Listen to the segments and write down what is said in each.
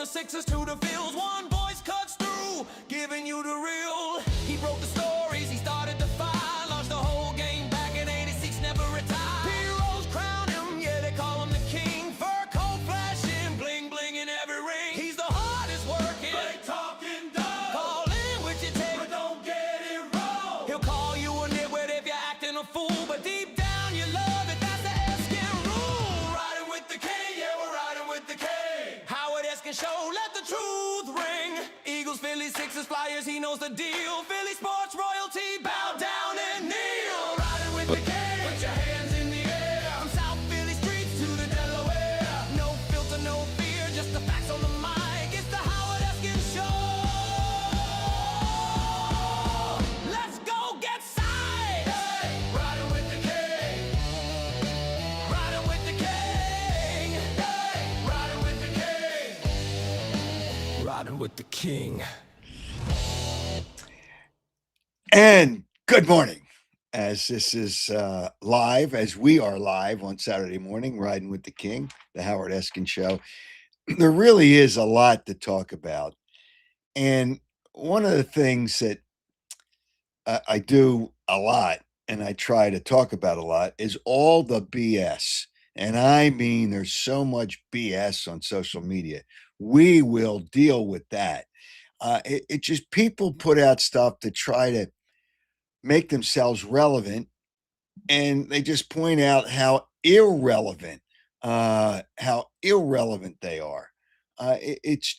sixes to the fields, one voice cuts through, giving you the real. He broke the stories, he started the fight, launched the whole game back in 86, never retired. Heroes crown him, yeah, they call him the king. Fur coat flashing, bling bling in every ring. He's the hardest working, great talking dog. Call in with your tape, but don't get it wrong. He'll call you a nitwit if you're acting a fool, but deep down you love it, that's the Eskin rule. Riding with the king, yeah, we're riding with the king. Howard Eskin show, let the truth ring. Eagles, Phillies, Sixers, Flyers, he knows the deal. Philly sports royalty, bow down and kneel. Riding with the king, put your hands in the air. From South Philly streets to the Delaware. No filter, no fear, just the facts on the mic. It's the Howard Eskin show. Let's go get sight. Hey, riding with the king. Riding with the king. Hey, riding with the king. Riding with the king. And good morning, as this is live, as we are live on Saturday morning, Riding with the King, the Howard Eskin Show. There really is a lot to talk about. And one of the things that I do a lot and I try to talk about a lot is all the BS. And I mean, there's so much BS on social media. We will deal with that. It just people put out stuff to try to make themselves relevant, and they just point out how irrelevant they are. It's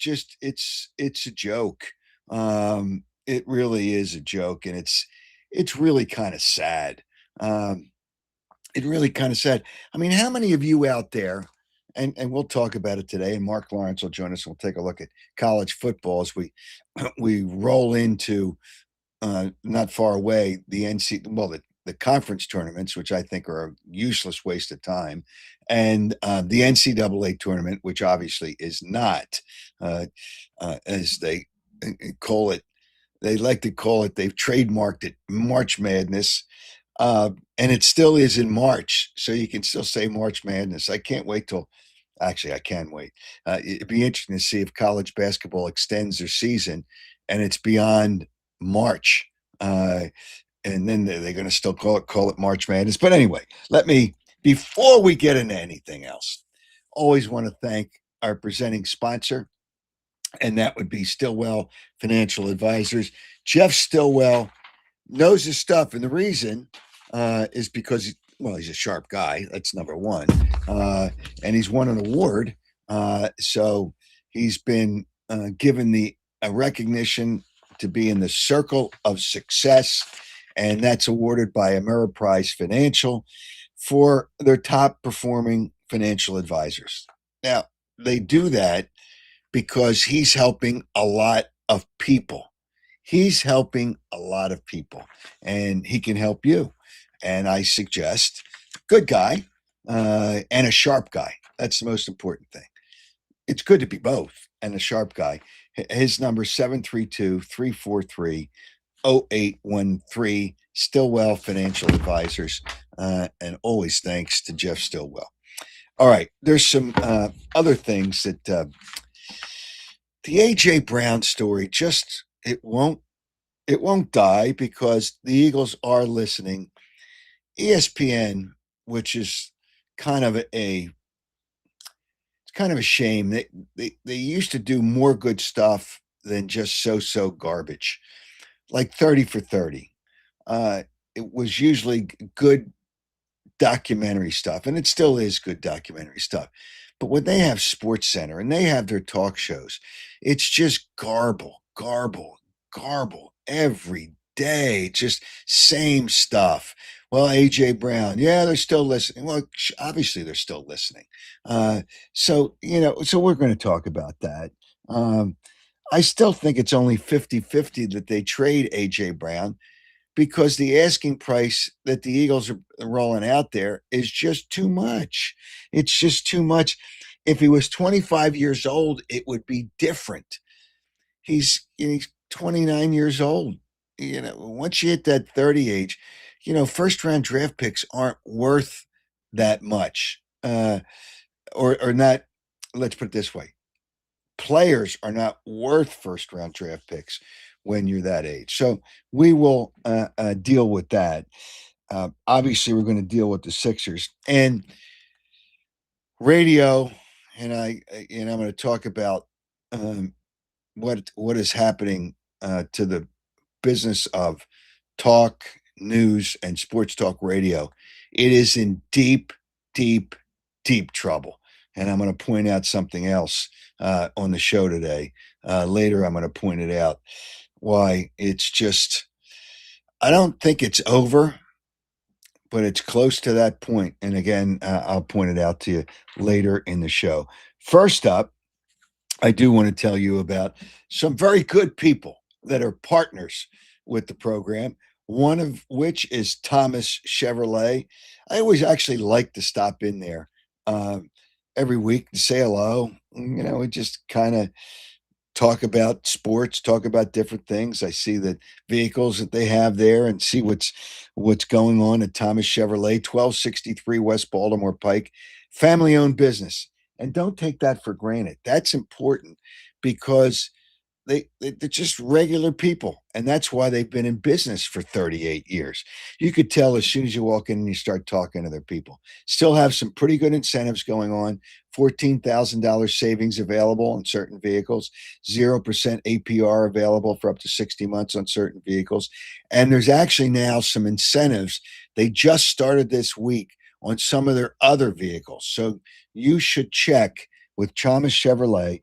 a joke. It really is a joke, and it's really kind of sad. It really kind of sad. I mean, how many of you out there? And we'll talk about it today. And Mark Lawrence will join us. We'll take a look at college football as we we roll into not far away, the conference tournaments, which I think are a useless waste of time, and the NCAA tournament, which obviously is not, as they call it. They like to call it. They've trademarked it, March Madness, and it still is in March, so you can still say March Madness. I can't wait till. Actually, I can wait. It'd be interesting to see if college basketball extends their season, and it's beyond March, and then they're going to still call it March Madness. But anyway, before we get into anything else, always want to thank our presenting sponsor, and that would be Stillwell Financial Advisors. Jeff Stillwell knows his stuff, and the reason is because he's a sharp guy. That's number one, and he's won an award, so he's been given a recognition to be in the Circle of Success, and that's awarded by Ameriprise Financial for their top performing financial advisors. Now, they do that because he's helping a lot of people. He's helping a lot of people, and he can help you. And I suggest good guy and a sharp guy. That's the most important thing. It's good to be both and a sharp guy. His number is 732-343-0813, Stillwell Financial Advisors, and always thanks to Jeff Stillwell. All right, there's some other things that the A.J. Brown story it won't die because the Eagles are listening. ESPN, which is kind of a shame. They used to do more good stuff than just so garbage, like 30 for 30. It was usually good documentary stuff, and it still is good documentary stuff. But when they have Sports Center and they have their talk shows, it's just garble every day, just same stuff. Well, A.J. Brown, yeah, they're still listening. Well, obviously they're still listening. So we're going to talk about that. I still think it's only 50-50 that they trade A.J. Brown because the asking price that the Eagles are rolling out there is just too much. It's just too much. If he was 25 years old, it would be different. He's 29 years old. Once you hit that 30 age, first round draft picks aren't worth that much, or not. Let's put it this way: players are not worth first round draft picks when you're that age. So we will deal with that. Obviously, we're going to deal with the Sixers and radio, and I'm going to talk about um, what is happening to the business of talk, news, and sports talk radio. It is in deep, deep, deep trouble. And I'm going to point out something else on the show today. Later, I'm going to point it out why it's just, I don't think it's over, but it's close to that point. And again, I'll point it out to you later in the show. First up, I do want to tell you about some very good people that are partners with the program, one of which is Thomas Chevrolet. I always actually like to stop in there every week to say hello. We just kind of talk about sports, talk about different things. I see the vehicles that they have there and see what's going on at Thomas Chevrolet, 1263 West Baltimore Pike, family-owned business. And don't take that for granted. That's important because they're just regular people, and that's why they've been in business for 38 years. You could tell as soon as you walk in and you start talking to their people. Still have some pretty good incentives going on. $14,000 savings available on certain vehicles, 0% APR available for up to 60 months on certain vehicles. And there's actually now some incentives. They just started this week on some of their other vehicles. So you should check with Thomas Chevrolet,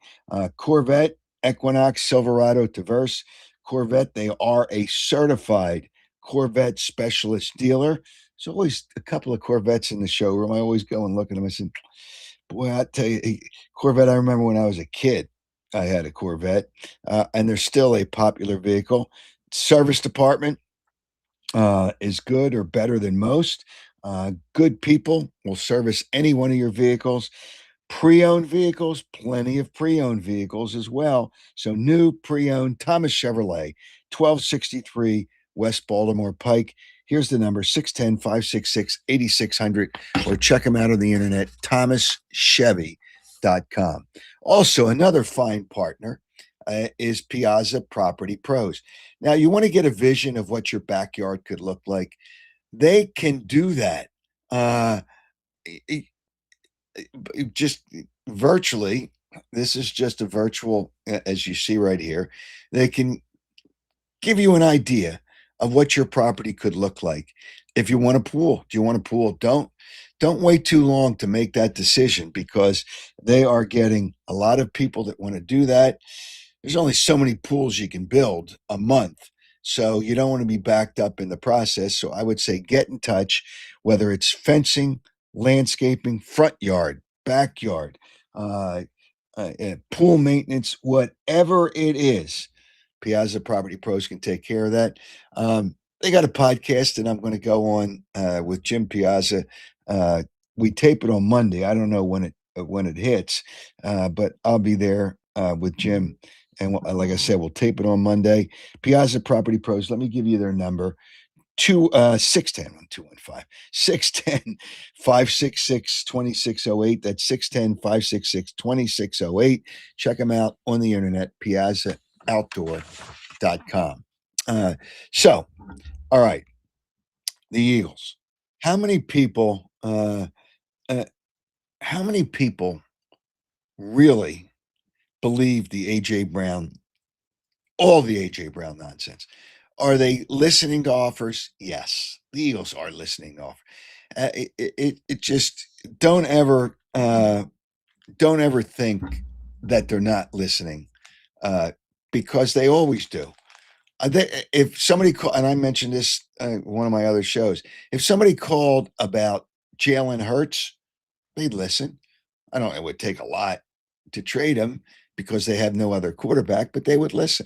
Corvette, Equinox, Silverado, Traverse, Corvette. They are a certified Corvette specialist dealer. There's always a couple of Corvettes in the showroom. I always go and look at them. I said, boy, I tell you, Corvette, I remember when I was a kid, I had a Corvette, and they're still a popular vehicle. Service department is good or better than most. Good people will service any one of your vehicles. Pre-owned vehicles, plenty of pre-owned vehicles as well. So new pre-owned Thomas Chevrolet, 1263 West Baltimore Pike. Here's the number, 610-566-8600, or check them out on the internet, thomaschevy.com. Also, another fine partner is Piazza Property Pros. Now, you want to get a vision of what your backyard could look like. They can do that. Just virtually. This is just a virtual, as you see right here. They can give you an idea of what your property could look like. If you want a pool, do you want a pool? Don't wait too long to make that decision, because they are getting a lot of people that want to do that. There's only so many pools you can build a month. So you don't want to be backed up in the process. So I would say get in touch, whether it's fencing, landscaping, front yard, backyard, uh, pool maintenance, whatever it is. Piazza Property Pros can take care of that. They got a podcast that I'm going to go on with Jim Piazza. We tape it on Monday. I don't know when it hits, but I'll be there with Jim. And like I said, we'll tape it on Monday. Piazza Property Pros. Let me give you their number. 610-566-2608. That's 610-566-2608. Check them out on the internet, piazzaoutdoor.com. So, all right, the Eagles. How many people really believe the AJ Brown, all the AJ Brown nonsense? Are they listening to offers? Yes, the Eagles are listening to offers. It just don't ever think that they're not listening, because they always do. If somebody and I mentioned this one of my other shows, if somebody called about Jalen Hurts, they'd listen. I don't. It would take a lot to trade him because they have no other quarterback, but they would listen.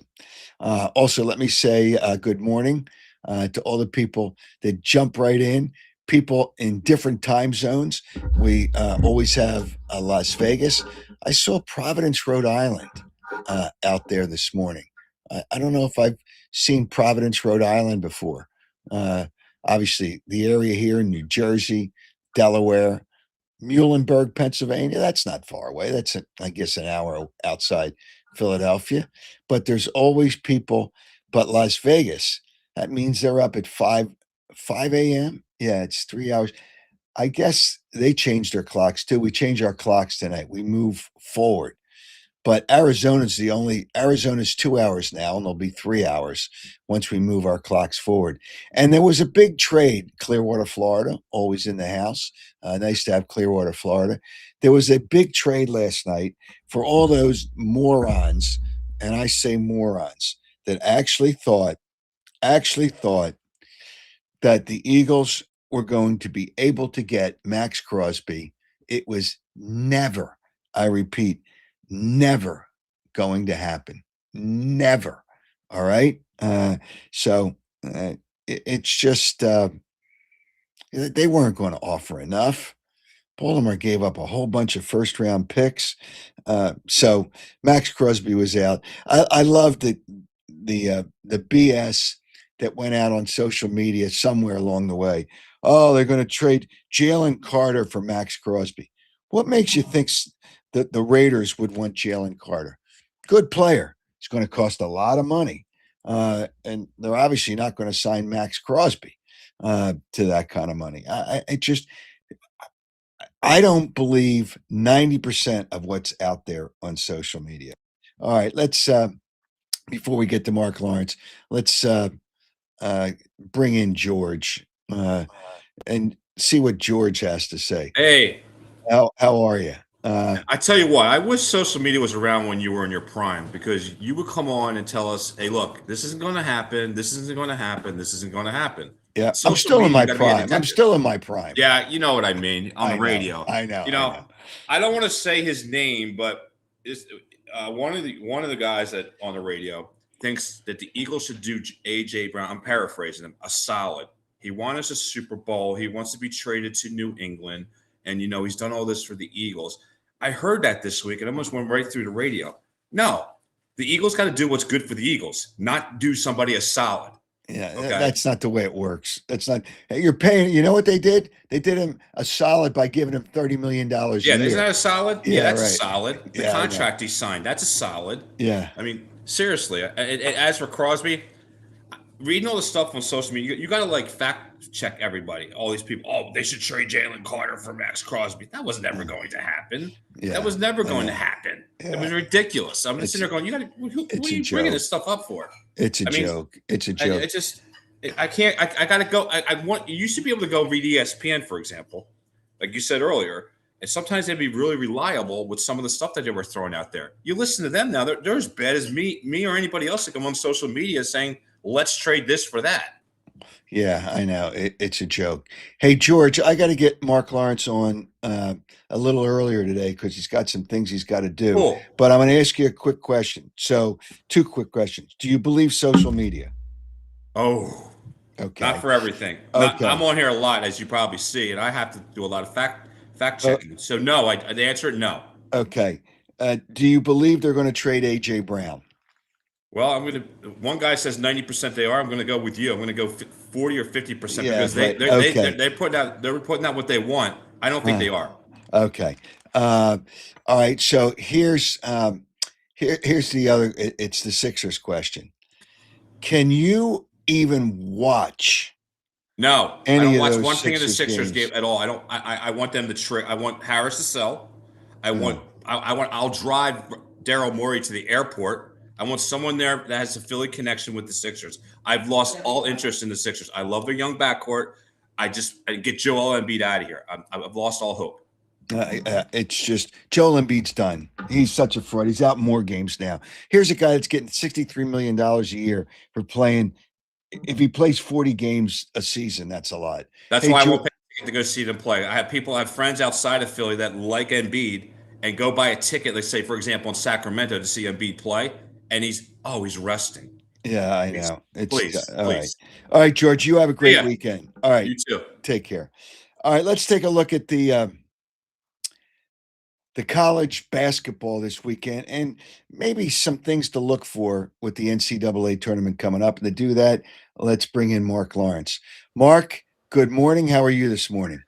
Also, let me say good morning to all the people that jump right in, people in different time zones. We always have Las Vegas. I saw Providence, Rhode Island out there this morning. I don't know if I've seen Providence, Rhode Island before. Obviously, the area here in New Jersey, Delaware, Muhlenberg, Pennsylvania. That's not far away. That's, I guess, an hour outside Philadelphia. But there's always people. But Las Vegas, that means they're up at 5 a.m. Yeah, it's 3 hours. I guess they changed their clocks too. We change our clocks tonight. We move forward. But Arizona's 2 hours now, and there'll be 3 hours once we move our clocks forward. And there was a big trade, Clearwater, Florida, always in the house. Nice to have Clearwater, Florida. There was a big trade last night for all those morons, and I say morons, that actually thought that the Eagles were going to be able to get Max Crosby. It was never, I repeat, never going to happen. Never. All right. So it's just they weren't going to offer enough. Baltimore gave up a whole bunch of first round picks. So Max Crosby was out. I love the BS that went out on social media somewhere along the way. Oh, they're going to trade Jalen Carter for Max Crosby. What makes you think that the Raiders would want Jalen Carter? Good player. It's going to cost a lot of money. And they're obviously not going to sign Max Crosby to that kind of money. I don't believe 90% of what's out there on social media. All right, let's before we get to Mark Lawrence, let's bring in George and see what George has to say. Hey, How are you? I tell you what, I wish social media was around when you were in your prime because you would come on and tell us, hey, look, this isn't going to happen. This isn't going to happen. This isn't going to happen. Yeah, I'm Social still in media, my you got to be prime. I'm attentive. still in my prime. Yeah, you know what I mean on I the know. radio. I know. You I know, know. I don't want to say his name, but it's, one of the guys that on the radio thinks that the Eagles should do AJ Brown. I'm paraphrasing him. A solid. He wants a Super Bowl. He wants to be traded to New England, and he's done all this for the Eagles. I heard that this week, and I almost went right through the radio. No, the Eagles got to do what's good for the Eagles, not do somebody a solid. Yeah, Okay. that's not the way it works. That's not. You're paying. You know what they did? They did him a solid by giving him $30 million a Yeah, isn't year. that a solid? Yeah, Yeah, that's a right. solid. The Yeah, I know. contract he signed, that's a solid. Yeah. I mean, seriously. As for Crosby, reading all the stuff on social media, you got to like fact check everybody. All these people, oh, they should trade Jalen Carter for Max Crosby. That was never going to happen. Yeah, that was never I going know. to happen. Yeah. It was ridiculous. I'm It's- sitting there going, you got to. What it's are a you bringing joke. this stuff up for? It's a I mean, joke. It's a I joke. just, I can't. I got to go. I want. You used to be able to go read ESPN, for example, like you said earlier. And sometimes they'd be really reliable with some of the stuff that they were throwing out there. You listen to them now; they're as bad as me or anybody else that come on social media saying, "Let's trade this for that." Yeah, I know. It's a joke. Hey, George, I got to get Mark Lawrence on a little earlier today because he's got some things he's got to do. Cool. But I'm going to ask you a quick question. So, two quick questions. Do you believe social media? Oh, Okay. not for everything. Okay. I'm on here a lot, as you probably see, and I have to do a lot of fact checking. So no, the answer is no. Okay. Do you believe they're going to trade AJ Brown? Well, I'm gonna. One guy says 90% they are. I'm gonna go with you. I'm gonna go 40 or 50% Yeah, because but- okay. they're putting out what they want. I don't think they are. Okay. All right. So here's the other. It's the Sixers question. Can you even watch? No, Any I don't of watch those one thing in the Sixers Sixers games. game at all. I don't. I want them to trade. I want Harris to sell. I want. I'll drive Daryl Morey to the airport. I want someone there that has a Philly connection with the Sixers. I've lost all interest in the Sixers. I love their young backcourt. I get Joel Embiid out of here. I've lost all hope. It's just Joel Embiid's done. He's such a fraud. He's out in more games now. Here's a guy that's getting $63 million a year for playing. If he plays 40 games a season, that's a lot. That's Hey, why I Joe- won't pay a ticket to go see them play. I have friends outside of Philly that like Embiid and go buy a ticket. Let's say, for example, in Sacramento to see Embiid play, and he's resting. Yeah, I Please, know. It's please, all right. please. All right, George. You have a great ya. weekend. All right, You too. take care. All right, let's take a look at the college basketball this weekend and maybe some things to look for with the NCAA tournament coming up. And to do that, let's bring in Mark Lawrence. Mark, good morning. How are you this morning?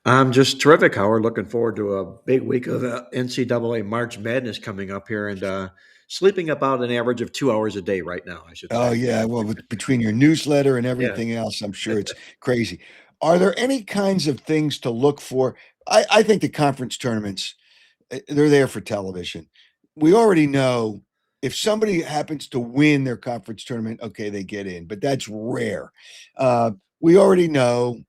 I'm just terrific, Howard. Looking forward to a big week of NCAA March Madness coming up here, and sleeping about an average of 2 hours a day right now, I should Oh say. yeah, well, between your newsletter and Yeah. everything else, I'm sure it's crazy. Are there any kinds of things to look for? I think the conference tournaments, they're there for television. We already know if somebody happens to win their conference tournament, okay, they get in, but that's rare. We already know,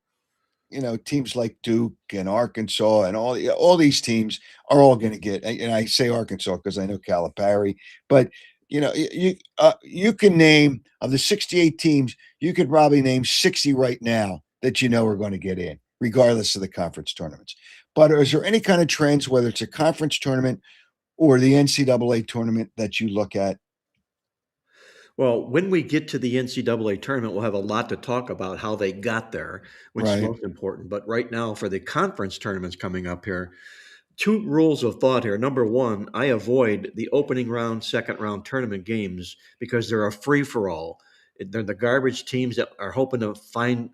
teams like Duke and Arkansas and all these teams are all going to get. And I say Arkansas because I know Calipari, but you can name of the 68 teams, you could probably name 60 right now that are going to get in, regardless of the conference tournaments. But is there any kind of trends, whether it's a conference tournament or the NCAA tournament, that you look at? Well, when we get to the NCAA tournament, we'll have a lot to talk about how they got there, which is Right. most important. But right now, for the conference tournaments coming up here, two rules of thought here. Number one, I avoid the opening round, second round tournament games because they're a free for all. They're the garbage teams that are hoping to find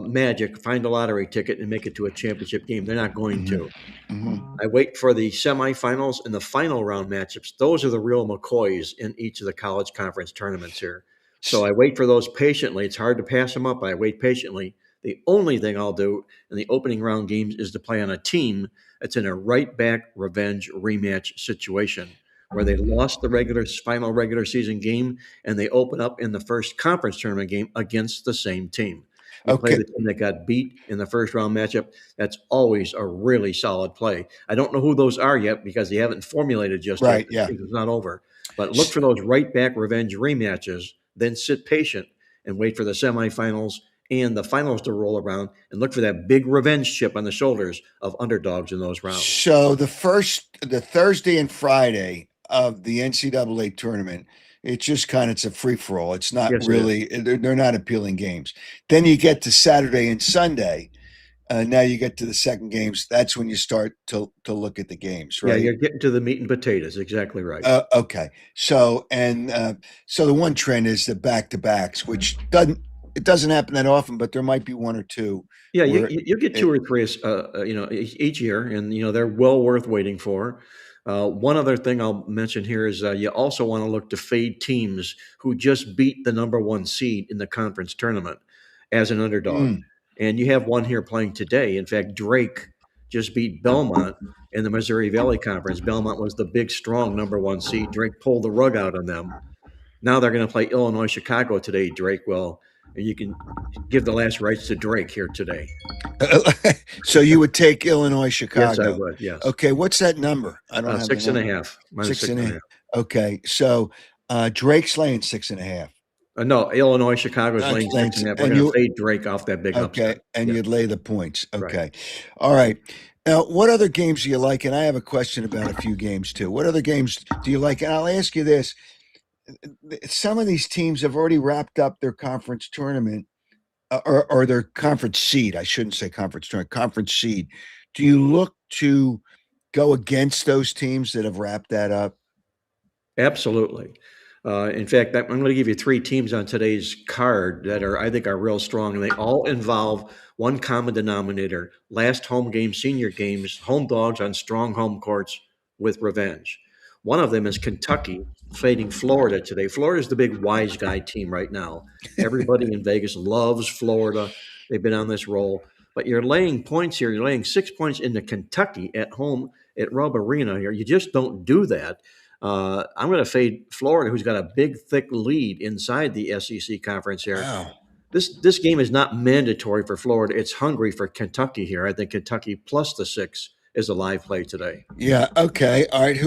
magic, find a lottery ticket, and make it to a championship game. They're not going Hmm. to. Hmm. I wait for the semifinals and the final round matchups. Those are the real McCoys in each of the college conference tournaments here. So I wait for those patiently. It's hard to pass them up. I wait patiently. The only thing I'll do in the opening round games is to play on a team that's in a right back revenge rematch situation where they lost the final regular season game and they open up in the first conference tournament game against the same team. You play Okay. the team that got beat in the first round matchup. That's always a really solid play. I don't know who those are yet because they haven't formulated just yet. Right. The Yeah. season's not over. But look for those right back revenge rematches, then sit patient and wait for the semifinals and the finals to roll around and look for that big revenge chip on the shoulders of underdogs in those rounds. So the Thursday and Friday of the NCAA tournament, it's a free for all. It's not Yes, it is. really, they're not appealing games. Then you get to Saturday and Sunday. Now you get to the second games. That's when you start to look at the games, Yeah, right? you're getting to the meat and potatoes. Exactly right. Okay. So the one trend is the back to backs, which doesn't happen that often, but there might be one or two Yeah, where you get two it. or three, each year, and they're well worth waiting for. One other thing I'll mention here is you also want to look to fade teams who just beat the number one seed in the conference tournament as an underdog, Mm, and you have one here playing today. In fact, Drake just beat Belmont in the Missouri Valley Conference. Belmont was the big, strong number one seed. Drake pulled the rug out on them. Now they're going to play Illinois Chicago today, Drake. Well, you can give the last rites to Drake here today. so you would take Illinois, Yes, I Chicago. would. Yes. Okay, what's that number? I don't have the Six and a number. half, minus Six six and and a a half. half. Okay, so Drake's laying 6.5. No, Illinois, Chicago is laying six and a half. We're And going to you fade Drake off that big upset. okay, and Yeah, you'd lay the points. right. Okay, all right. Now, what other games do you like? And I have a question about a few games too. What other games do you like? And I'll ask you this: some of these teams have already wrapped up their conference tournament, or their conference seed. I shouldn't say conference tournament, conference seed. Do you look to go against those teams that have wrapped that up? Absolutely. In fact, I'm going to give you three teams on today's card that I think are real strong, and they all involve one common denominator: last home game, senior games, home dogs on strong home courts with revenge. One of them is Kentucky fading Florida today. Florida is the big wise guy team right now. Everybody in Vegas loves Florida. They've been on this roll. But you're laying points here. You're laying 6 points into Kentucky at home at Rubb Arena here. You just don't do that. I'm going to fade Florida, who's got a big, thick lead inside the SEC conference here. Wow. This game is not mandatory for Florida. It's hungry for Kentucky here. I think Kentucky plus the 6 is a live play today. Yeah. Okay. All right.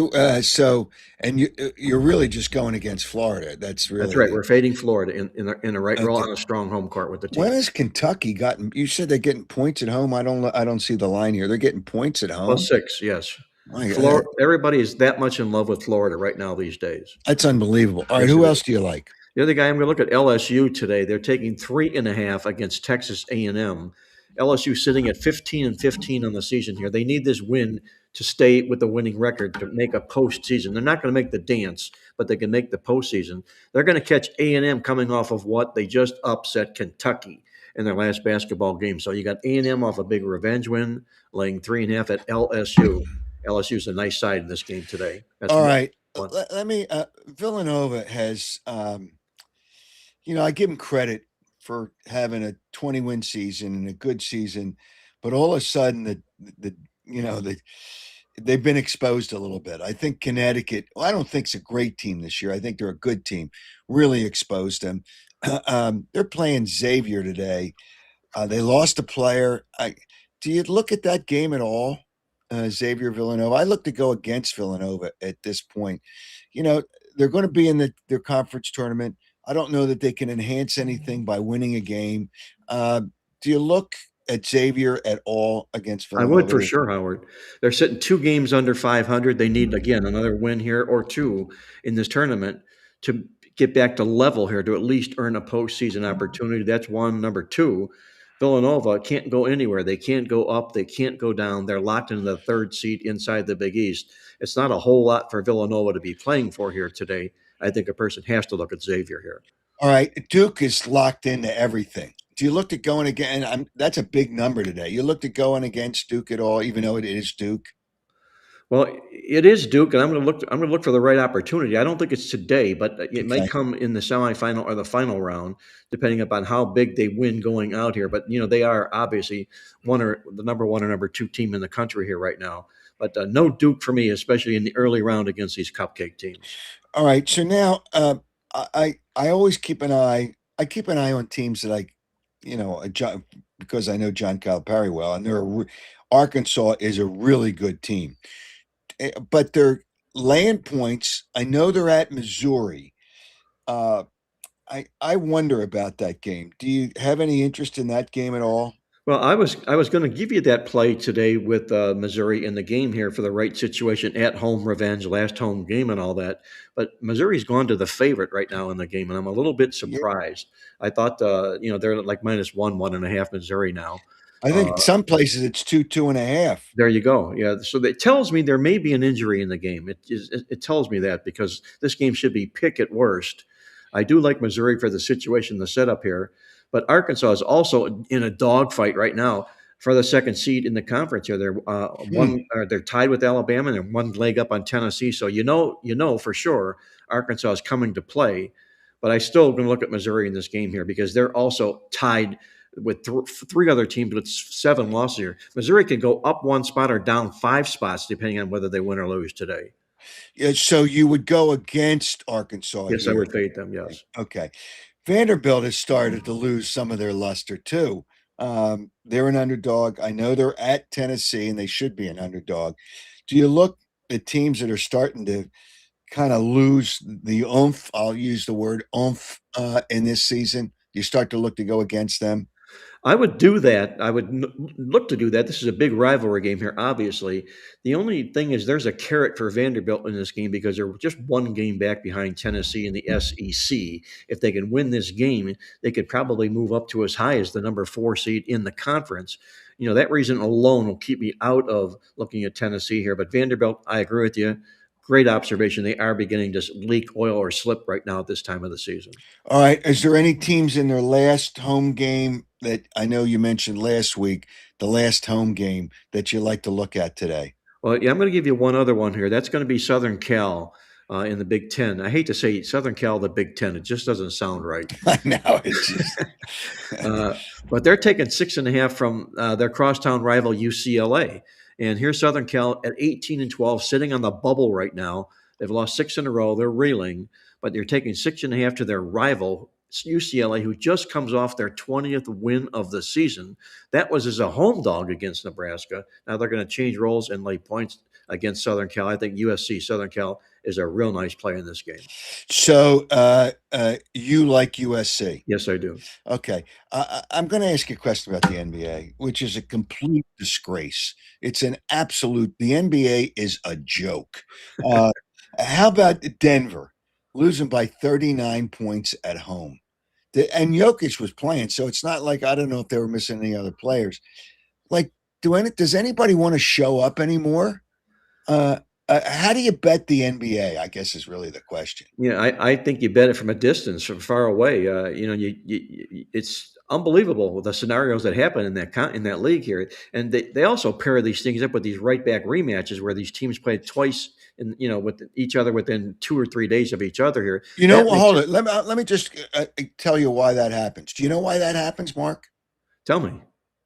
And you're really just going against Florida. That's That's right. really We're fading Florida in a right roll okay. on a strong home court with the When team. has Kentucky gotten? You said they're getting points at home. I don't see the line here. They're getting points at Plus home. 6, yes. My God, Florida. Everybody is that much in love with Florida right now these days. that's unbelievable. All right. Yes, it Who is. else do you like? The other guy, I'm going to look at LSU today. They're taking 3.5 against Texas A&M. LSU sitting at 15-15 on the season here. They need this win to stay with the winning record to make a postseason. They're not going to make the dance, but they can make the postseason. They're going to catch A&M coming off of what they just upset Kentucky, in their last basketball game. So you got A&M off a big revenge win, laying 3.5 at LSU. LSU's a nice side in this game today. That's All one. right. Let me. Villanova has. I give them credit for having a 20-win season and a good season, but all of a sudden the you know the they've been exposed a little bit. I think Connecticut. Well, I don't think it's a great team this year. I think they're a good team. Really exposed them. They're playing Xavier today. They lost a player. Do you look at that game at all, Xavier Villanova? I look to go against Villanova at this point. You know, they're going to be in their conference tournament. I don't know that they can enhance anything by winning a game. Do you look at Xavier at all against I would for Villanova? sure, Howard. They're sitting 2 games under 500. They need, again, another win here or two in this tournament to get back to level here to at least earn a postseason opportunity. That's one. Number two, Villanova can't go anywhere. They can't go up. They can't go down. They're locked into the third seat inside the Big East. It's not a whole lot for Villanova to be playing for here today. I think a person has to look at Xavier here. All right, Duke is locked into everything. Do you look at going again? That's a big number today. You looked at going against Duke at all, even though it is Duke? Well, it is Duke, and I'm going to look. I'm going to look for the right opportunity. I don't think it's today, but it might Okay. come in the semifinal or the final round, depending upon how big they win going out here. But they are obviously one or the number one or number two team in the country here right now. But no Duke for me, especially in the early round against these cupcake teams. All right. So now, I always keep an eye. I keep an eye on teams that because I know John Calipari well, and Arkansas is a really good team. But they're laying points. I know they're at Missouri. Uh, I wonder about that game. Do you have any interest in that game at all? Well, I was going to give you that play today with Missouri in the game here for the right situation at home revenge, last home game, and all that. But Missouri's gone to the favorite right now in the game, and I'm a little bit Yeah, surprised. I thought they're like -1, 1.5 Missouri now. I think in Uh, some places it's 2.5. there you go. Yeah, so that tells me there may be an injury in the game. It tells me that because this game should be pick at worst. I do like Missouri for the situation, the setup here, but Arkansas is also in a dogfight right now for the second seed in the conference. Here, Hmm. they're tied with Alabama and they're one leg up on Tennessee. So for sure Arkansas is coming to play. But I still going to look at Missouri in this game here because they're also tied with three other teams with 7 losses here. Missouri could go up 1 spot or down 5 spots depending on whether they win or lose today. Yeah, so you would go against Arkansas Yes, I here. would fade them. Yes. Okay. Vanderbilt has started to lose some of their luster too. They're an underdog. I know they're at Tennessee and they should be an underdog. Do you look at teams that are starting to kind of lose the oomph? I'll use the word oomph in this season. You start to look to go against them. I would do that. I would look to do that. This is a big rivalry game here, obviously. The only thing is there's a carrot for Vanderbilt in this game because they're just 1 game back behind Tennessee in the SEC. If they can win this game, they could probably move up to as high as the number 4 seed in the conference. That reason alone will keep me out of looking at Tennessee here. But Vanderbilt, I agree with you. Great observation. They are beginning to leak oil or slip right now at this time of the season. All right. Is there any teams in their last home game that I know you mentioned last week, the last home game that you like to look at today? Well, yeah, I'm going to give you one other one here. That's going to be Southern Cal in the Big Ten. I hate to say Southern Cal, the Big Ten. It just doesn't sound right. I know it's just Uh, but they're taking 6.5 from their crosstown rival UCLA. And here's Southern Cal at 18-12, sitting on the bubble right now. They've lost 6 in a row. They're reeling, but they're taking 6.5 to their rival UCLA, who just comes off their 20th win of the season. That was as a home dog against Nebraska. Now they're going to change roles and lay points against Southern Cal. I think USC Southern Cal is a real nice play in this game. so. You like USC? Yes, I do. Okay. I'm going to ask you a question about the NBA, which is a complete disgrace. It's an absolute. The NBA is a joke. Uh, how about Denver losing by 39 points at home? And Jokic was playing, so it's not like I don't know if they were missing any other players. Like, does anybody want to show up anymore? How do you bet the NBA? I guess is really the question. Yeah, I think you bet it from a distance, from far away. It's unbelievable the scenarios that happen in in that league here, and they also pair these things up with these right back rematches where these teams play twice, with each other within 2 or 3 days of each other here. You know, That well, makes hold it. it. Let me just tell you why that happens. Do you know why that happens, Mark? Tell me.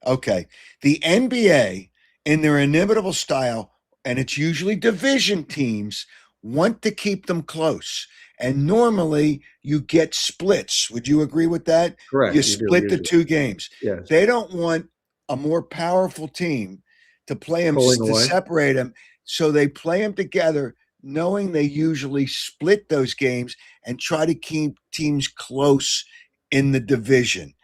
Okay. The NBA, in their inimitable style, and it's usually division teams, want to keep them close. And normally you get splits. Would you agree with that? You Correct. You do split the usually. two games. Yes. They don't want a more powerful team to play them Pulling to away. separate them. So they play them together, knowing they usually split those games and try to keep teams close in the division.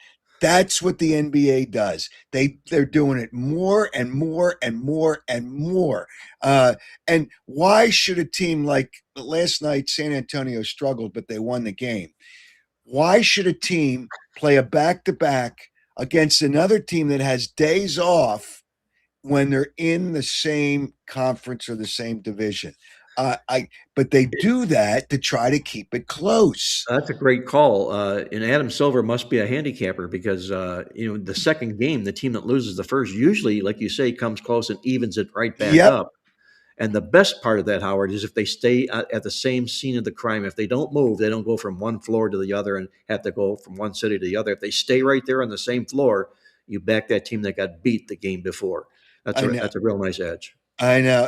That's what the NBA does. They're doing it more and more and more and more. And why should a team like last night, San Antonio struggled, but they won the game? Why should a team play a back to back against another team that has days off when they're in the same conference or the same division? But they do that to try to keep it close. That's a great call. And Adam Silver must be a handicapper because the second game, the team that loses the first, usually, like you say, comes close and evens it right back Yep, up. And the best part of that, Howard, is if they stay at the same scene of the crime. If they don't move, they don't go from one floor to the other and have to go from one city to the other. If they stay right there on the same floor, you back that team that got beat the game before. That's I know. a real nice edge. I know,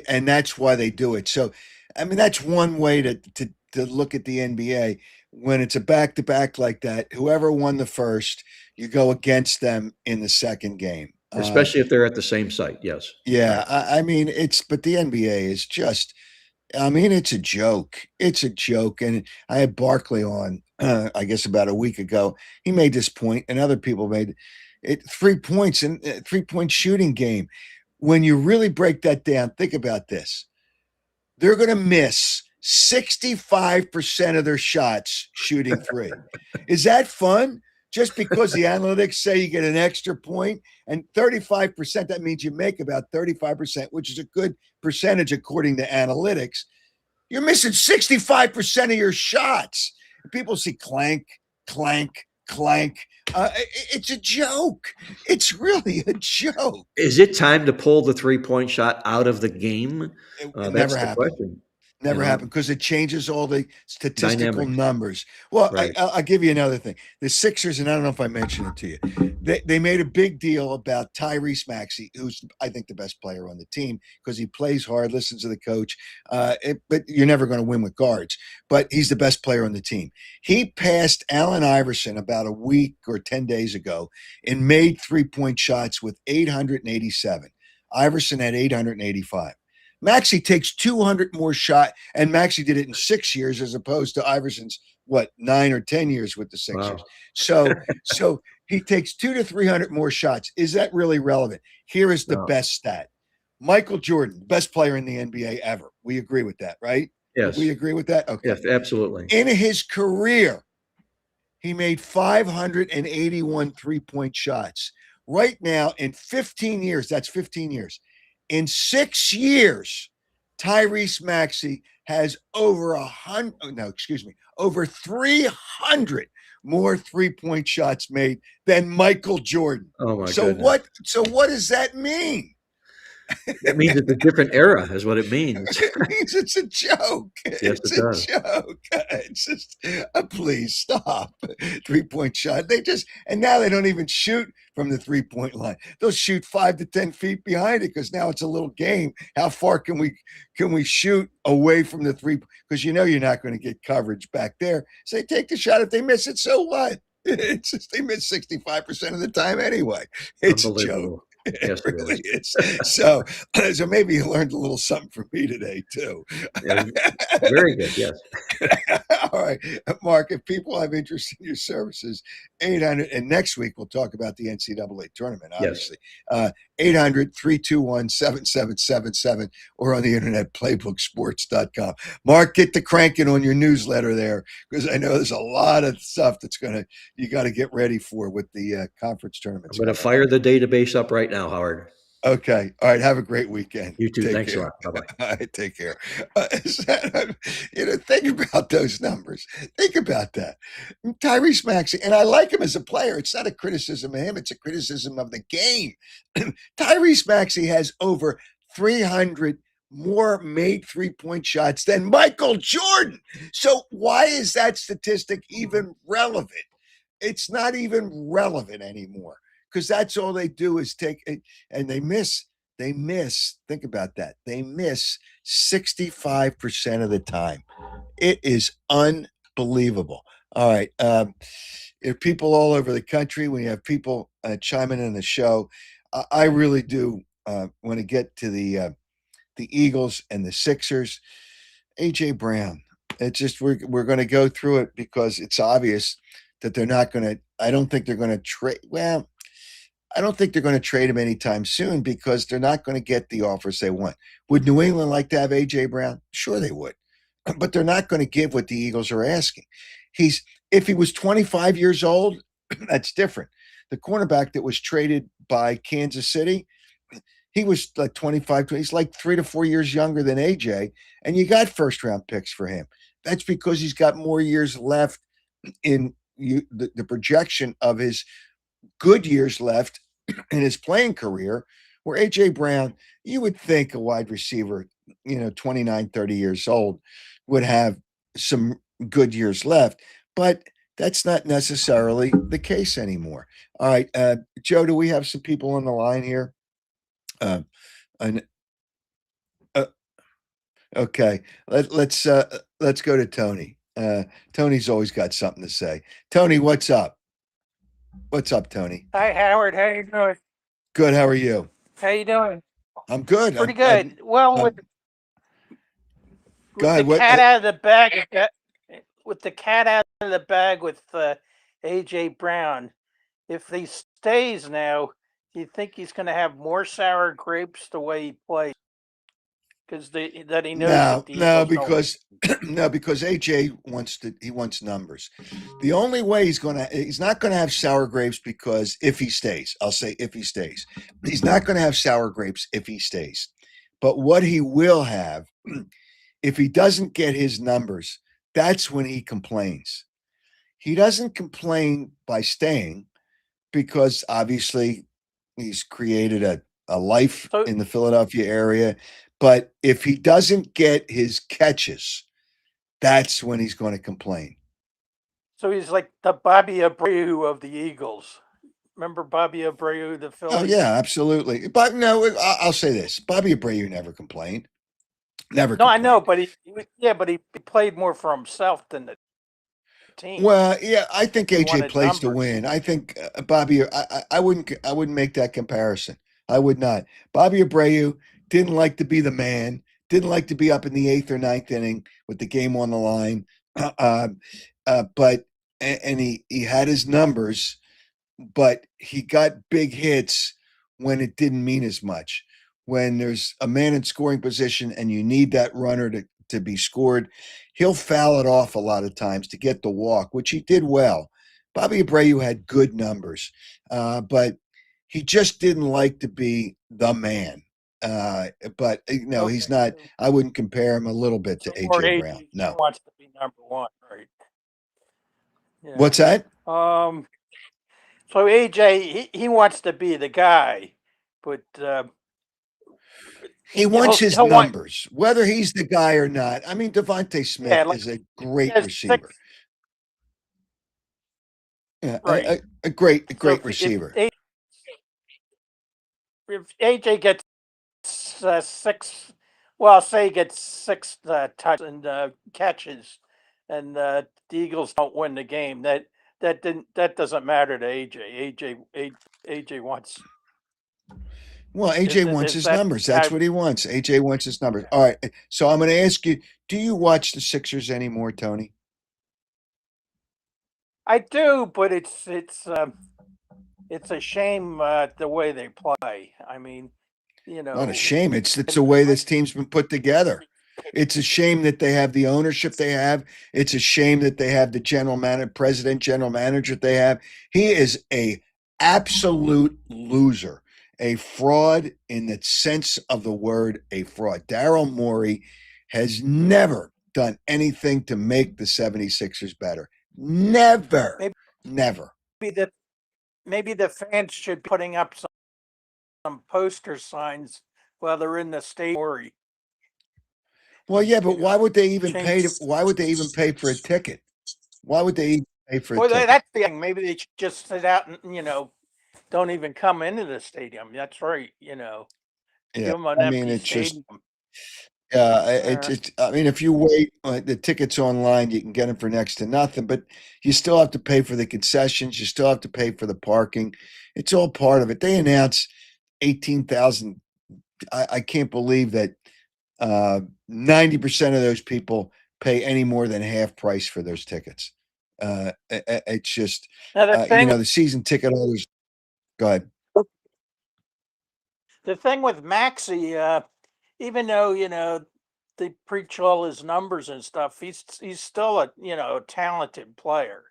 and that's why they do it. So, I mean, that's one way to look at the NBA when it's a back to back like that. Whoever won the first, you go against them in the second game. Especially if they're at the same site. Yes. Yeah, Right. I mean, but the NBA is just. I mean, it's a joke. It's a joke, and I had Barkley on, I guess about a week ago. He made this point, and other people made it. 3 points in 3 point shooting game. When you really break that down, think about this. They're going to miss 65% of their shots shooting three. Is that fun? Just because the analytics say you get an extra point and 35%, that means you make about 35%, which is a good percentage according to analytics. You're missing 65% of your shots. People see clank, clank, clank. It's a joke. It's really a joke. Is it time to pull the 3-point shot out of the game? It never That's the happened. question. Never happened because it changes all the statistical Dynamics. numbers. Well, Right. I'll give you another thing. The Sixers, and I don't know if I mentioned it to you, they made a big deal about Tyrese Maxey, who's, I think, the best player on the team because he plays hard, listens to the coach. But you're never going to win with guards. But he's the best player on the team. He passed Allen Iverson about a week or 10 days ago and made 3-point shots with 887. Iverson had 885. Maxey takes 200 more shot, and Maxey did it in 6 years as opposed to Iverson's 9 or 10 years with the Sixers. Wow. So he takes 200 to 300 more shots. Is that really relevant? Here is the No. best stat: Michael Jordan, best player in the NBA ever. We agree with that, right? Yes. We agree with that. Okay. Yes, absolutely. In his career, he made 581 3-point shots. Right now, in 15 years, that's 15 years. In 6 years, Tyrese Maxey has over 300 more 3-point shots made than Michael Jordan. Oh my So goodness. what does that mean? That means it's a different era, is what it means. It means it's a joke. Yes, It's it a does. joke. It's just, please stop. 3-point shot. And now they don't even shoot from the 3-point line. They'll shoot 5 to 10 feet behind it because now it's a little game. How far can we shoot away from the three? Because you're not going to get coverage back there. So they take the shot. If they miss it, so what? It's just they miss 65% of the time anyway. It's a joke. Unbelievable. Yes, It it really is. is. So maybe you learned a little something from me today too. Yeah, very good. Yes. All right, Mark. If people have interest in your services, 800. And next week we'll talk about the NCAA tournament. Yes. Obviously, 800-321-7777 or on the internet playbooksports.com. Mark, get the cranking on your newsletter there because I know there's a lot of stuff you got to get ready for with the conference I'm tournaments. going to fire the database up right now, Howard. Okay. All right. Have a great weekend. You too. Take Thanks a care. lot. Bye-bye. All right. Take care. Think about those numbers. Think about that. Tyrese Maxey, and I like him as a player. It's not a criticism of him, it's a criticism of the game. Tyrese Maxey has over 300 more made 3-point shots than Michael Jordan. So why is that statistic even relevant? It's not even relevant anymore because that's all they do is take it and they miss, think about that. They miss 65% of the time. It is unbelievable. All right. If people all over the country, when you have people chiming in the show, I really do want to get to the Eagles and the Sixers. AJ Brown. It's just we're going to go through it because it's obvious that they're not going to. I don't think they're going to trade. Well, I don't think they're going to trade him anytime soon because they're not going to get the offers they want. Would New England like to have AJ Brown? Sure, they would, but they're not going to give what the Eagles are asking. He's if he was 25 years old, that's different. The cornerback that was traded by Kansas City, he was like 25, he's like 3 to 4 years younger than AJ, and you got first round picks for him. That's because he's got more years left in the projection of his good years left in his playing career. Where AJ Brown, you would think a wide receiver, 29, 30 years old, would have some good years left, but that's not necessarily the case anymore. All right, Joe, do we have some people on the line here? Uh, an, uh, okay, let's go to Tony. Tony's always got something to say. Tony, what's up? What's up, Tony? Hi, Howard. How you doing? Good. How are you? How you doing? I'm good. Pretty good. Well, I'm- go with ahead. the What? cat out of the bag, with the cat out of the bag with AJ Brown, if he stays now, do you think he's going to have more sour grapes the way he plays? Because that he knows No, that the no, Eagles don't. because no, because AJ wants numbers. The only way he's not gonna have sour grapes because if he stays, I'll say if he stays, he's not gonna have sour grapes if he stays. But what he will have, if he doesn't get his numbers, that's when he complains. He doesn't complain by staying because obviously he's created a life So, in the Philadelphia area. But if he doesn't get his catches, that's when he's going to complain. so he's like the Bobby Abreu of the Eagles. Remember Bobby Abreu, the Oh, Phillies? yeah, absolutely. But no, I'll say this Bobby Abreu never complained. Never No, I know, complained. but he played more for himself than the team. Well, yeah, I think He AJ wanted plays to numbers. win. I think Bobby. I wouldn't make that comparison. I would not. Bobby Abreu didn't like to be the man. Didn't like to be up in the eighth or ninth inning with the game on the line. But and he had his numbers, but he got big hits when it didn't mean as much. When there's a man in scoring position and you need that runner to be scored, he'll foul it off a lot of times to get the walk, which he did well. Bobby Abreu had good numbers, but he just didn't like to be the man. But no, he's Okay, not. I wouldn't compare him a little bit to so more AJ Brown. AJ No. wants to be number one, right? Yeah. What's that? So AJ, he wants to be the guy, but He wants his he'll want numbers, whether he's the guy or not. I mean, Devontae Smith like is a he great has receiver. six, Yeah, right? a great So receiver. if AJ gets six, well, say he gets six touch and catches, and the Eagles don't win the game, that doesn't matter to AJ. AJ wants. Well, AJ wants Is his that numbers. That's how what he wants. AJ wants his numbers. All right. So I'm going to ask you, do you watch the Sixers anymore, Tony? I do? But it's a shame the way they play. I mean, Not a shame. It's and the way this team's been put together. It's a shame that they have the ownership they have. It's a shame that they have the general manager they have. He is a absolute loser. a fraud in the sense of the word, a fraud. Daryl Morey has never done anything to make the 76ers better. Never. Maybe- Never. Maybe the fans should be putting up some poster signs while they're in the stadium. Well, yeah, but why would they even pay? Change. Why would they even pay for a ticket? Why would they even pay for a Well, ticket? that's the thing. Maybe they should just sit out and don't even come into the stadium. That's right. Yeah, Give them an I mean, empty it's just, stadium. it's. I mean, if you wait, the tickets online, you can get them for next to nothing, but you still have to pay for the concessions. You still have to pay for the parking. It's all part of it. They announce 18,000. I can't believe that 90% of those people pay any more than half price for those tickets. It's just, Now the season ticket holders. Go ahead. the thing with Maxi, even though they preach all his numbers and stuff, he's still a talented player.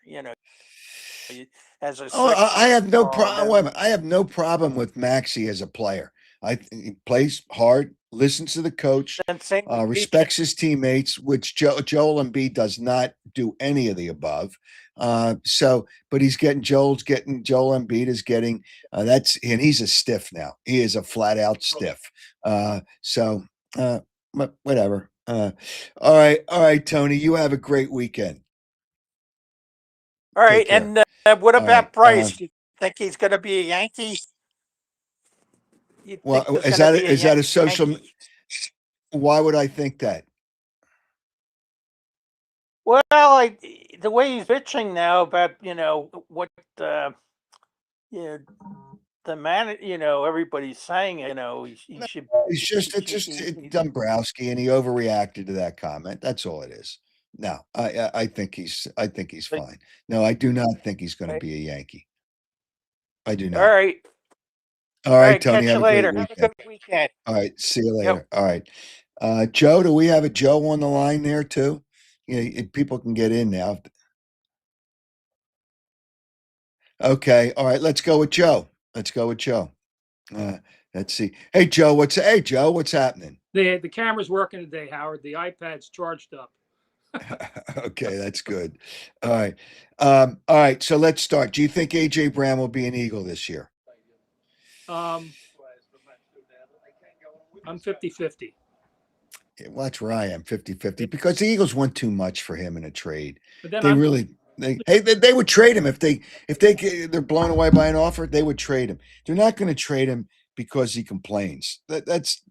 As a Oh, I six have no guard, problem. Wait a minute. I have no problem with Maxi as a player. He plays hard, listens to the coach, and same with respects his teammates, which Joel Embiid does not do any of the above. But Joel Embiid is getting and he's a stiff now. He is a flat out stiff. Whatever. All right, Tony. You have a great weekend. All right, care. and what All about right, Bryce? You think he's going to be a Yankee? You think Well, there's going to be a is that a social? Yankee? Why would I think that? Well, the way he's pitching now, about what you know, the man, everybody's saying he should. It's just Dombrowski, and he overreacted to that comment. That's all it is. No, I think he's But- fine. No, I do not think he's going to Okay. be a Yankee. I do All not. right, All all right, right. Tony. Catch you Have a great later. Have a weekend. good weekend. All right, see you Yep. later. All right, Joe. Do we have a Joe on the line there too? People can get in now. Okay. All right. Let's go with Joe. Let's see. Hey Joe, what's happening? The camera's working today, Howard. The iPad's charged up. Okay, that's good. All right. All right. So let's start. Do you think AJ Brown will be an Eagle this year? I'm 50-50. Yeah, well, that's where I am 50-50 because the Eagles want too much for him in a trade. But then They would trade him they're blown away by an offer, they would trade him. They're not going to trade him because he complains. That's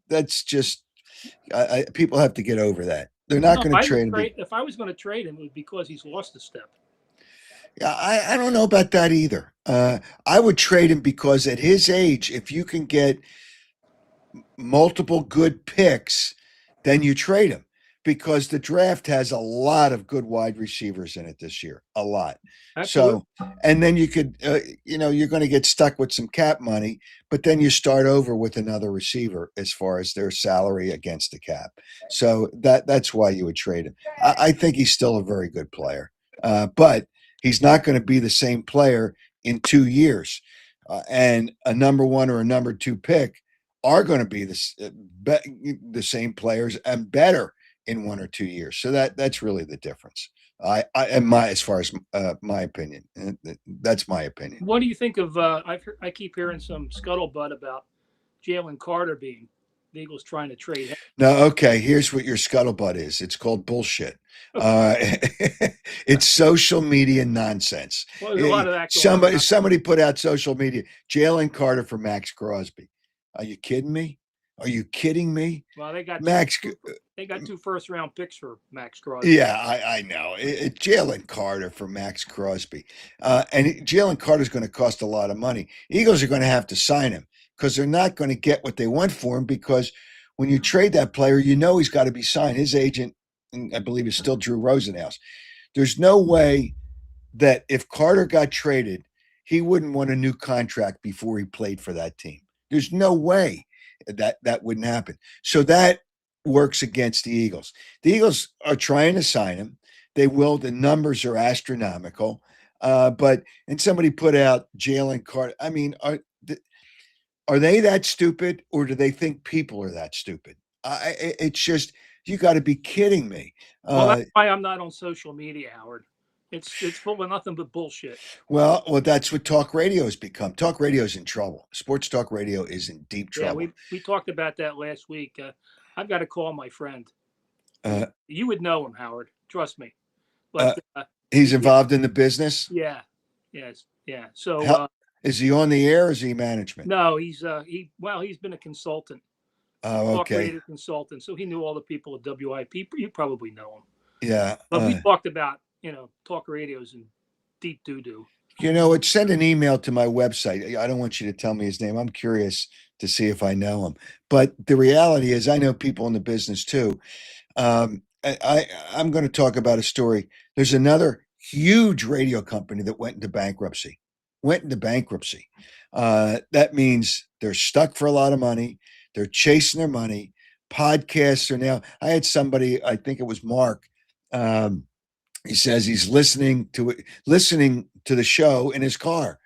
just people have to get over that. They're not going to trade him. If I was going to trade him, it would be because he's lost a step. Yeah, I don't know about that either. I would trade him because at his age, if you can get multiple good picks, then you trade him because the draft has a lot of good wide receivers in it this year, a lot. Absolutely. So, and then you could, you're going to get stuck with some cap money, but then you start over with another receiver as far as their salary against the cap. So that's why you would trade him. I think he's still a very good player, but he's not going to be the same player in 2 years. And a number one or a number two pick are going to be the same players and better in 1 or 2 years. So that's really the difference. As far as my opinion, that's my opinion. What do you think of? I keep hearing some scuttlebutt about Jalen Carter being the Eagles trying to trade him. No, okay. Here's what your scuttlebutt is. It's called bullshit. It's social media nonsense. Well, there's a lot of that going on. Somebody put out social media. Jalen Carter for Max Crosby. Are you kidding me? Are you kidding me? Well, they got Max. They got 2 first-round picks for Max Crosby. Yeah, I know. Jalen Carter for Max Crosby. And Jalen Carter's going to cost a lot of money. Eagles are going to have to sign him because they're not going to get what they want for him because when you trade that player, he's got to be signed. His agent, I believe, is still Drew Rosenhaus. There's no way that if Carter got traded, he wouldn't want a new contract before he played for that team. There's no way that wouldn't happen. So that works against the Eagles. The Eagles are trying to sign him. They will. The numbers are astronomical. And somebody put out Jalen Carter. I mean, Are they that stupid, or do they think people are that stupid? It's just you got to be kidding me. Well, that's why I'm not on social media, Howard. It's full of nothing but bullshit. Well, that's what talk radio has become. Talk radio is in trouble. Sports talk radio is in deep Yeah, trouble. we talked about that last week. I've got to call my friend. Uh, You would know him, Howard. Trust me. uh, But he's involved in the business. yeah, yes, yeah. So How, is he on the air? Or is he management? no, he's he's been a consultant, Oh, talk okay. radio consultant. So he knew all the people at WIP. You probably know him. Yeah. But we talked about talk radios and deep doo doo. Send an email to my website. I don't want you to tell me his name. I'm curious to see if I know him. But the reality is, I know people in the business too. I'm going to talk about a story. There's another huge radio company that went into bankruptcy. That means they're stuck for a lot of money. They're chasing their money. Podcasts are now. I had somebody, I think it was Mark. He says he's listening to the show in his car.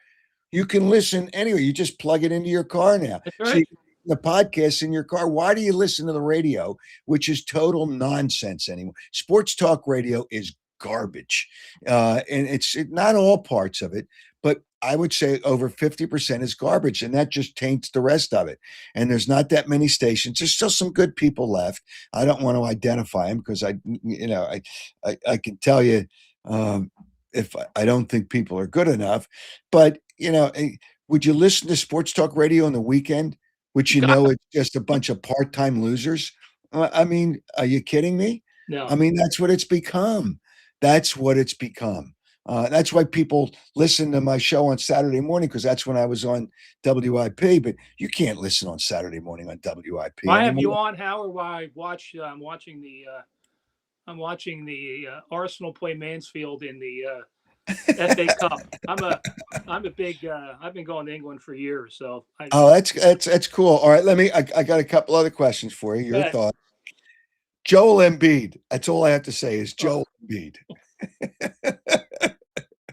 You can listen anywhere. You just plug it into your car now. That's So right. you can listen to the podcast in your car. Why do you listen to the radio, which is total nonsense anymore? Sports talk radio is garbage, and it's not all parts of it, but I would say over 50% is garbage, and that just taints the rest of it. And there's not that many stations. There's still some good people left. I don't want to identify them because I can tell you if I don't think people are good enough. But would you listen to sports talk radio on the weekend, which it's just a bunch of part-time losers? I mean, are you kidding me? No. I mean, that's what it's become. That's what it's become. That's why people listen to my show on Saturday morning, because that's when I was on WIP. But you can't listen on Saturday morning on WIP. I have you on, Howard, while I watch. I'm watching the Arsenal play Mansfield in the FA Cup. I'm a big. I've been going to England for years, so. That's cool. All right, I got a couple other questions for you. Your thoughts. Joel Embiid. That's all I have to say is Joel Embiid.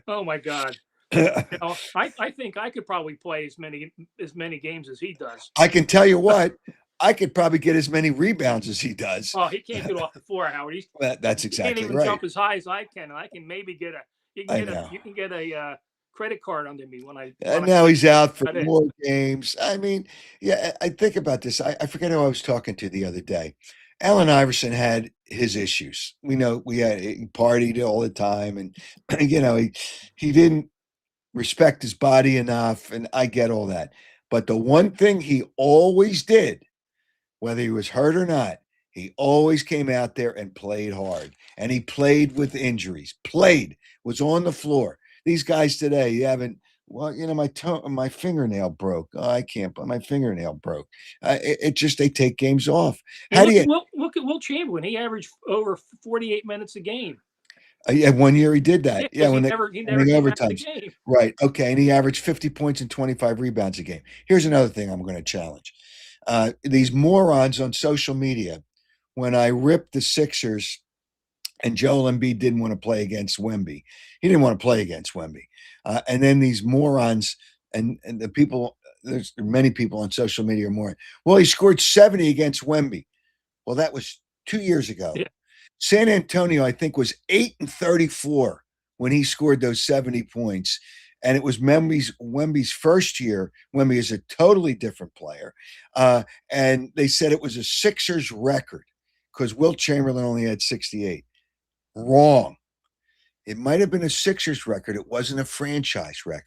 Oh my God. I think I could probably play as many games as he does. I can tell you what, I could probably get as many rebounds as he does. Oh, he can't get off the floor, Howard. That's exactly right. He can't even jump as high as I can. And I can maybe get you can get a credit card under me when I. And now he's out for more games. I mean, yeah, I think about this. I forget who I was talking to the other day. Allen Iverson had his issues. He partied all the time, and he didn't respect his body enough, and I get all that. But the one thing he always did, whether he was hurt or not, he always came out there and played hard. And he played with injuries. Was on the floor. These guys today, you haven't. Well, my fingernail broke. Oh, I can't. But my fingernail broke. They take games off. Look at Wilt Chamberlain? He averaged over 48 minutes a game. Yeah, 1 year he did that. Yeah, when he never came out of the game. Right. Okay, and he averaged 50 points and 25 rebounds a game. Here's another thing I'm going to challenge. These morons on social media, when I ripped the Sixers and Joel Embiid didn't want to play against Wemby. He didn't want to play against Wemby. And then these morons and the people, there's many people on social media are morons. Well, he scored 70 against Wemby. Well, that was 2 years ago. Yeah. San Antonio, I think, was 8-34 when he scored those 70 points. And it was Wemby's first year. Wemby is a totally different player. And they said it was a Sixers record because Wilt Chamberlain only had 68. Wrong. It might have been a Sixers record. It wasn't a franchise record.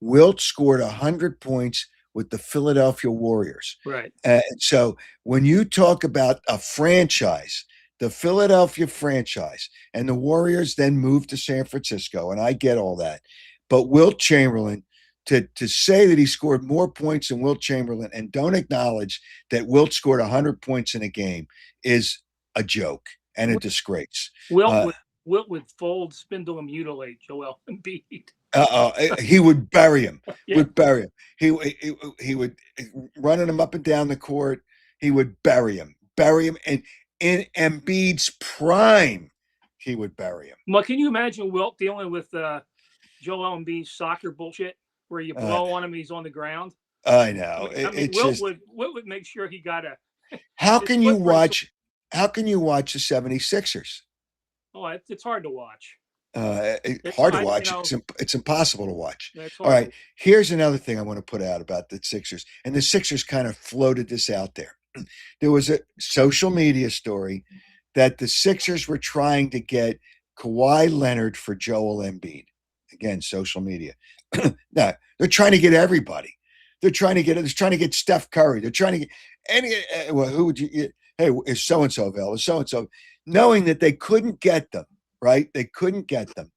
Wilt scored 100 points with the Philadelphia Warriors. Right. So when you talk about a franchise, the Philadelphia franchise, and the Warriors then moved to San Francisco, and I get all that. But Wilt Chamberlain, to say that he scored more points than Wilt Chamberlain and don't acknowledge that Wilt scored 100 points in a game is a joke and a disgrace. Wilt would fold, spindle, and mutilate Joel Embiid. He would bury him. Yeah. Would bury him. He would running him up and down the court. He would bury him, and in Embiid's prime, he would bury him. Well, can you imagine Wilt dealing with Joel Embiid's soccer bullshit, where you blow on him, he's on the ground? I know. I mean, It's just Wilt would make sure he got a how his can you footprints. watch how can you watch the 76ers? Oh, it's hard to watch. It's Hard to I, you watch. know, It's impossible to watch. it's All hard. right. Here's another thing I want to put out about the Sixers. And the Sixers kind of floated this out there. There was a social media story that the Sixers were trying to get Kawhi Leonard for Joel Embiid. Again, social media. No, they're trying to get everybody. They're trying to get Steph Curry. They're trying to get any. Well, who would you? Hey, is so and so available? So and so, knowing that they couldn't get them, right? They couldn't get them,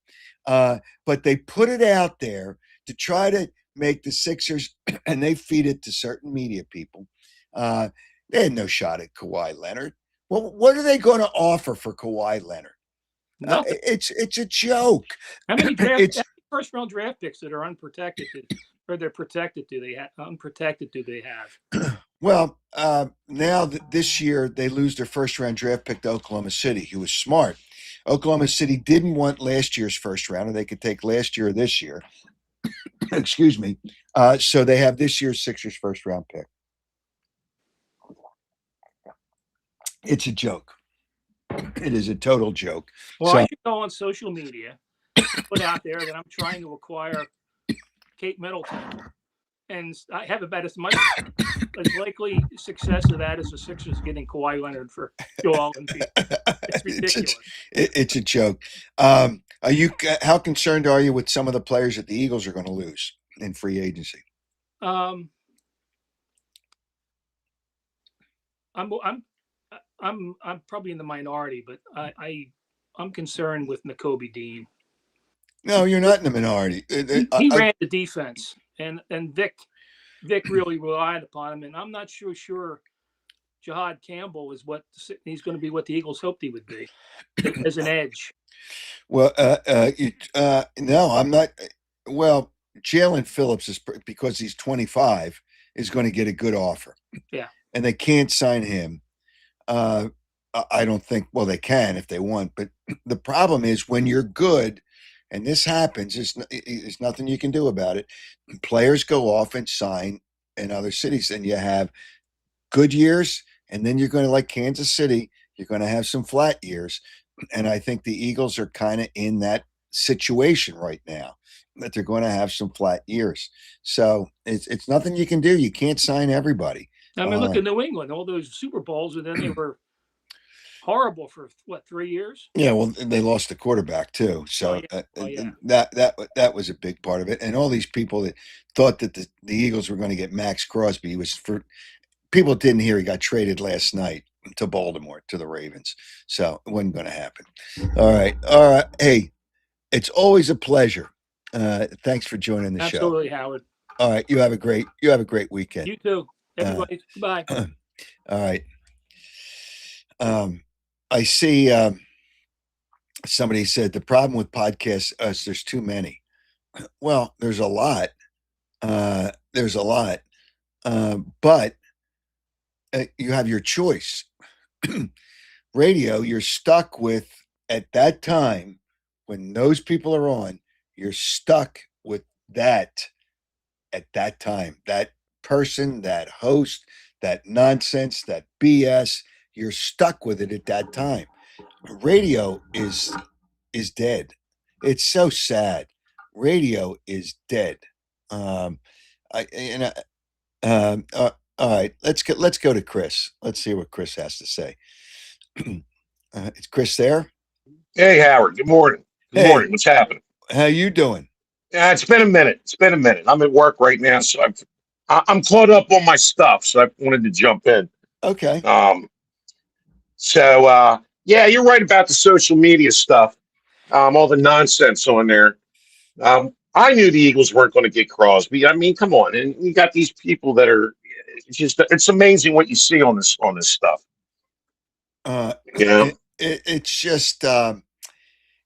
but they put it out there to try to make the Sixers, and they feed it to certain media people. They had no shot at Kawhi Leonard. Well, what are they going to offer for Kawhi Leonard? Nothing. It's a joke. How many It's first round draft picks that are unprotected, or they're protected? Do they have unprotected? Do they have? well, now that this year they lose their first round draft pick to Oklahoma City, who was smart. Oklahoma City didn't want last year's first rounder. They could take last year or this year. Excuse me. So they have this year's Sixers first round pick. It's a joke. It is a total joke. Well, So- I should go on social media, put out there that I'm trying to acquire Kate Middleton, and I have about as much as likely success of that as the Sixers getting Kawhi Leonard for Joel Embiid. It's ridiculous. It's a joke. Are you? How concerned are you with some of the players that the Eagles are going to lose in free agency? I'm probably in the minority, but I'm concerned with Nakobe Dean. No, you're not in the minority. He ran the defense, and Vic really relied upon him, and I'm not sure Jahad Campbell is what he's going to be. What the Eagles hoped he would be as an edge. Well, no, I'm not. Well, Jalen Phillips is because he's 25 is going to get a good offer. Yeah, and they can't sign him. I don't think. Well, they can if they want, but the problem is when you're good, and this happens. There's nothing you can do about it. Players go off and sign in other cities, and you have good years, and then you're going to like Kansas City. You're going to have some flat years, and I think the Eagles are kind of in that situation right now that they're going to have some flat years. So it's nothing you can do. You can't sign everybody. I mean, look at New England, all those Super Bowls, and then they were horrible for 3 years. Yeah, well, they lost the quarterback too, so yeah. that was a big part of it. And all these people that thought that the Eagles were going to get Max Crosby was for people didn't hear he got traded last night to Baltimore to the Ravens, so it wasn't going to happen. All right. Hey, it's always a pleasure. Thanks for joining the show. Absolutely, Howard. All right, you have a great weekend. You too, everybody. Goodbye. All right. I see somebody said the problem with podcasts is there's too many. Well, there's a lot. But you have your choice. Radio, you're stuck with at that time when those people are on, you're stuck with that at that time. That person, that host, that nonsense, that BS, you're stuck with it at that time. Radio is dead. It's so sad. Radio is dead. All right, let's go to Chris. Let's see what Chris has to say. Is Chris there? Hey, Howard. Good morning. Good morning. What's happening? How you doing? Yeah, it's been a minute. I'm at work right now, so I'm caught up on my stuff. So I wanted to jump in. Okay. Yeah, you're right about the social media stuff. All the nonsense on there. I knew the Eagles weren't going to get Crosby. I mean, come on, and you got these people that are it's amazing what you see on this stuff. It's just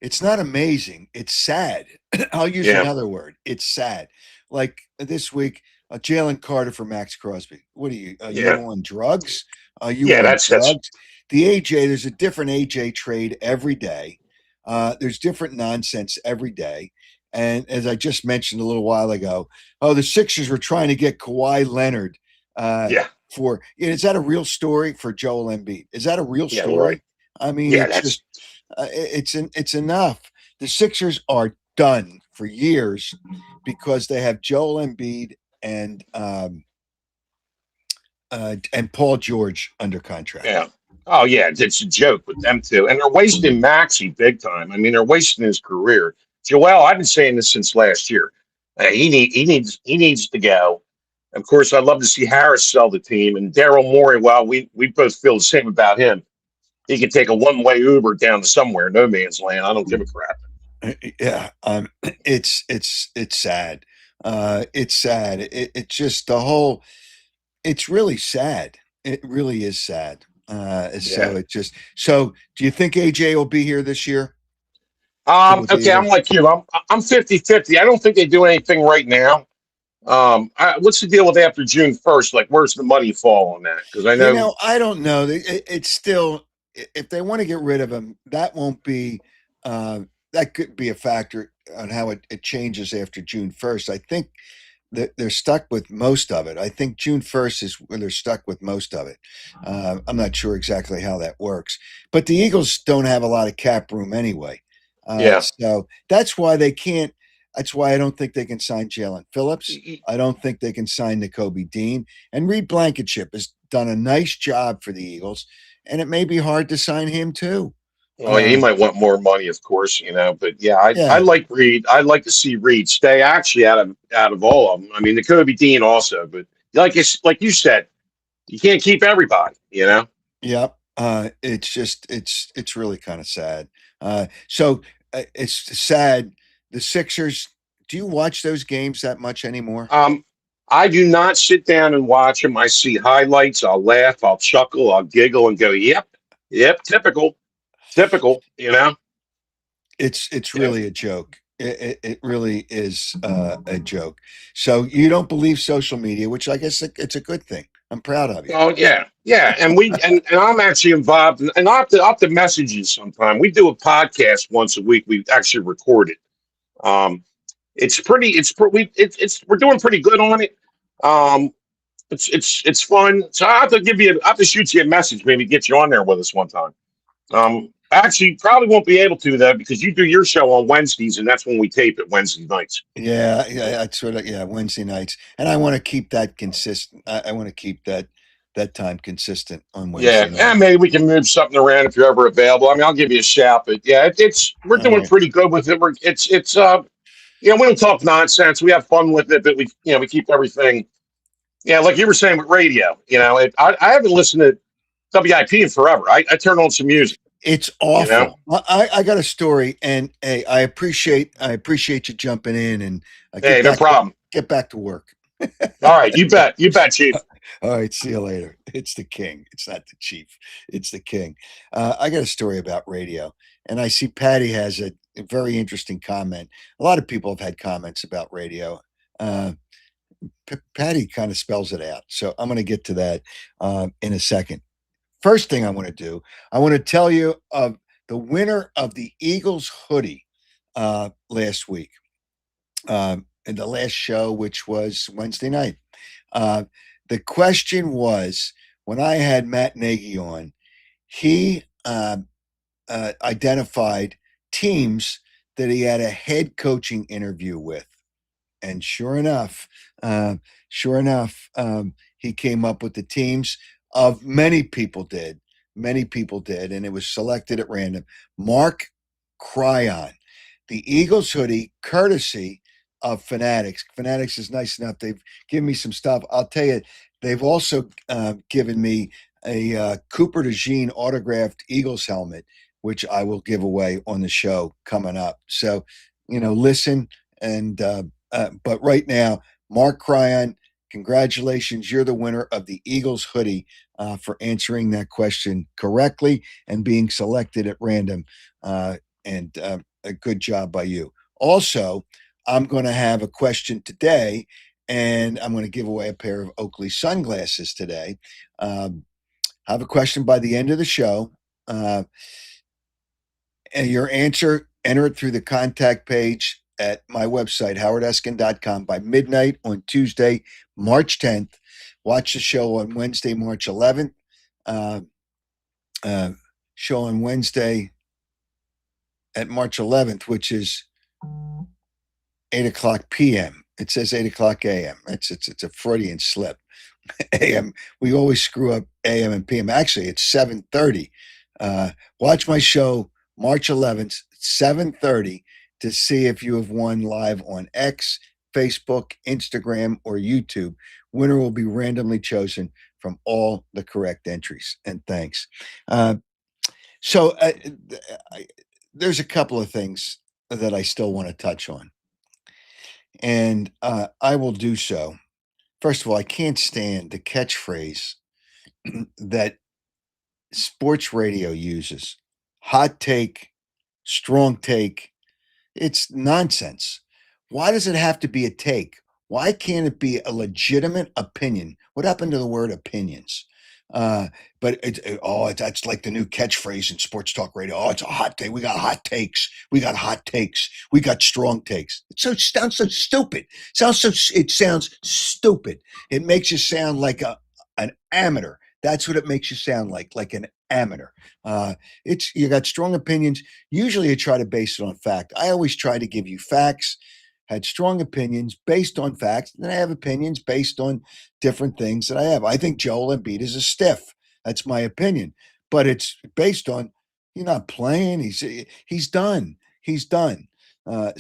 it's not amazing. It's sad. I'll use another word. It's sad. Like this week, Jalen Carter for Max Crosby. What are you? Are you on drugs? Are you on drugs? The AJ, there's a different AJ trade every day. There's different nonsense every day. And as I just mentioned a little while ago, oh, the Sixers were trying to get Kawhi Leonard Yeah, for. Is that a real story for Joel Embiid? Is that a real yeah, right. story? I mean, Yeah, it's that's just it's enough. The Sixers are done for years because they have Joel Embiid and Paul George under contract. yeah. Oh yeah, it's a joke with them too, and they're wasting Maxi big time. I mean, they're wasting his career. Joel, I've been saying this since last year. He needs to go. Of course, I'd love to see Harris sell the team, and Daryl Morey. Well, we both feel the same about him. He could take a one-way Uber down to somewhere, no man's land. I don't give a crap. Yeah, it's sad. It's sad. It's just the whole. It's really sad. It really is sad. Yeah. So it just. So, do you think AJ will be here this year for the Okay, I'm Eagles? like you. I'm 50-50. I don't think they do anything right now. What's the deal with after June 1st? Like, where's the money fall on that? Because I You know, know, I don't know. It's still, if they want to get rid of him, that won't be, that could be a factor on how it changes after June 1st. I think that they're stuck with most of it. I think June 1st is when they're stuck with most of it. I'm not sure exactly how that works, but the Eagles don't have a lot of cap room anyway. yeah. So that's why they can't. That's why I don't think they can sign Jalen Phillips. I don't think they can sign N'Kobe Dean. And Reed Blankenship has done a nice job for the Eagles, and it may be hard to sign him too. Well, yeah, he might want more money, of course, but yeah, I Yeah, like Reed. I'd like to see Reed stay actually out of all of them. I mean, the Kobe Dean also, but like you said, you can't keep everybody. yep. It's just it's really kind of sad. So it's sad. The Sixers. Do you watch those games that much anymore? Um, I do not sit down and watch them. I see highlights. I'll laugh. I'll chuckle. I'll giggle and go, "Yep, yep, typical, typical." It's Yeah. really a joke. It really is a joke. So you don't believe social media, which I guess it's a good thing. I'm proud of you. Oh yeah, yeah, and I'm actually involved, and I have to message you sometime. We do a podcast once a week. We actually record it. Um, it's pretty. We're doing pretty good on it. Um, it's fun. So I have to shoot you a message, maybe get you on there with us one time. Actually, probably won't be able to though because you do your show on Wednesdays, and that's when we tape it Wednesday nights. Yeah, that's sort of Wednesday nights, and I want to keep that consistent. I want to keep that time consistent on Yeah, Wednesday and night. maybe we can move something around if you're ever available. I mean, I'll give you a shout, but yeah, it's we're All doing right. pretty good with it. We don't talk nonsense. We have fun with it, but we keep everything. Yeah, like you were saying with radio. I haven't listened to WIP in forever. I turn on some music. It's You know, awful. I got a story, and hey, I appreciate you jumping in and hey, no problem. get back to work. All right, you bet, Chief. All right, see you later. It's the king. It's not the chief. It's the king. I got a story about radio, and I see Patty has a very interesting comment. A lot of people have had comments about radio. Uh, Patty kind of spells it out, so I'm going to get to that in a second. First thing I want to do, I want to tell you of the winner of the Eagles hoodie last week in the last show, which was Wednesday night. Uh, the question was when I had Matt Nagy on, he identified teams that he had a head coaching interview with. And um, sure enough, he came up with the teams of many people did, and it was selected at random. Mark Cryon, the Eagles hoodie, courtesy of Fanatics. Fanatics is nice enough; they've given me some stuff. I'll tell you, they've also given me a Cooper DeJean autographed Eagles helmet, which I will give away on the show coming up. So, listen and. But right now, Mark Cryon, congratulations. You're the winner of the Eagles hoodie for answering that question correctly and being selected at random. And a good job by you. Also, I'm going to have a question today, and I'm going to give away a pair of Oakley sunglasses today. I have a question by the end of the show. And your answer, enter it through the contact page at my website, howardeskin.com, by midnight on Tuesday, March 10th. Watch the show on Wednesday, March 11th. Show on Wednesday at March 11th, which is 8 o'clock p.m. It says 8 o'clock a.m. It's a Freudian slip. a.m. We always screw up a.m. and p.m. Actually, it's 7:30. Watch my show March 11th, 7:30, to see if you have won live on X, Facebook, Instagram, or YouTube. Winner will be randomly chosen from all the correct entries. And thanks. So there's a couple of things that I still want to touch on, and I will do so. First of all, I can't stand the catchphrase that sports radio uses: hot take, strong take. It's nonsense. Why does it have to be a take? Why can't it be a legitimate opinion? What happened to the word opinions? But that's like the new catchphrase in sports talk radio. Oh, it's a hot take. We got hot takes. We got hot takes. We got strong takes. It sounds so stupid. It sounds stupid. It makes you sound like an amateur. That's what it makes you sound like an amateur. It's you got strong opinions. Usually, you try to base it on fact. I always try to give you facts. Had strong opinions based on facts, and then I have opinions based on different things that I have. I think Joel Embiid is a stiff. That's my opinion, but it's based on he's not playing. He's done. He's done. But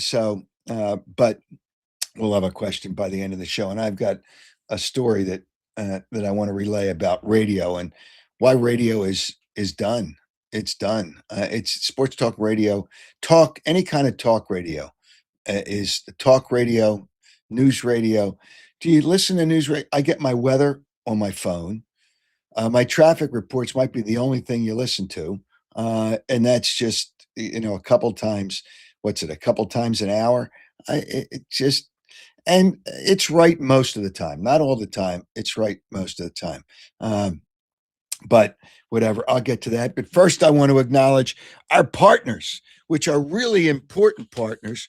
we'll have a question by the end of the show, and I've got a story that I want to relay about radio and why radio is done. It's done. It's sports talk radio, any kind of talk radio is talk radio, news radio. Do you listen to news radio? I get my weather on my phone. My traffic reports might be the only thing you listen to, and that's just a couple times. What's it? A couple times an hour. And it's right most of the time. Not all the time. It's right most of the time. But whatever, I'll get to that. But first, I want to acknowledge our partners, which are really important partners.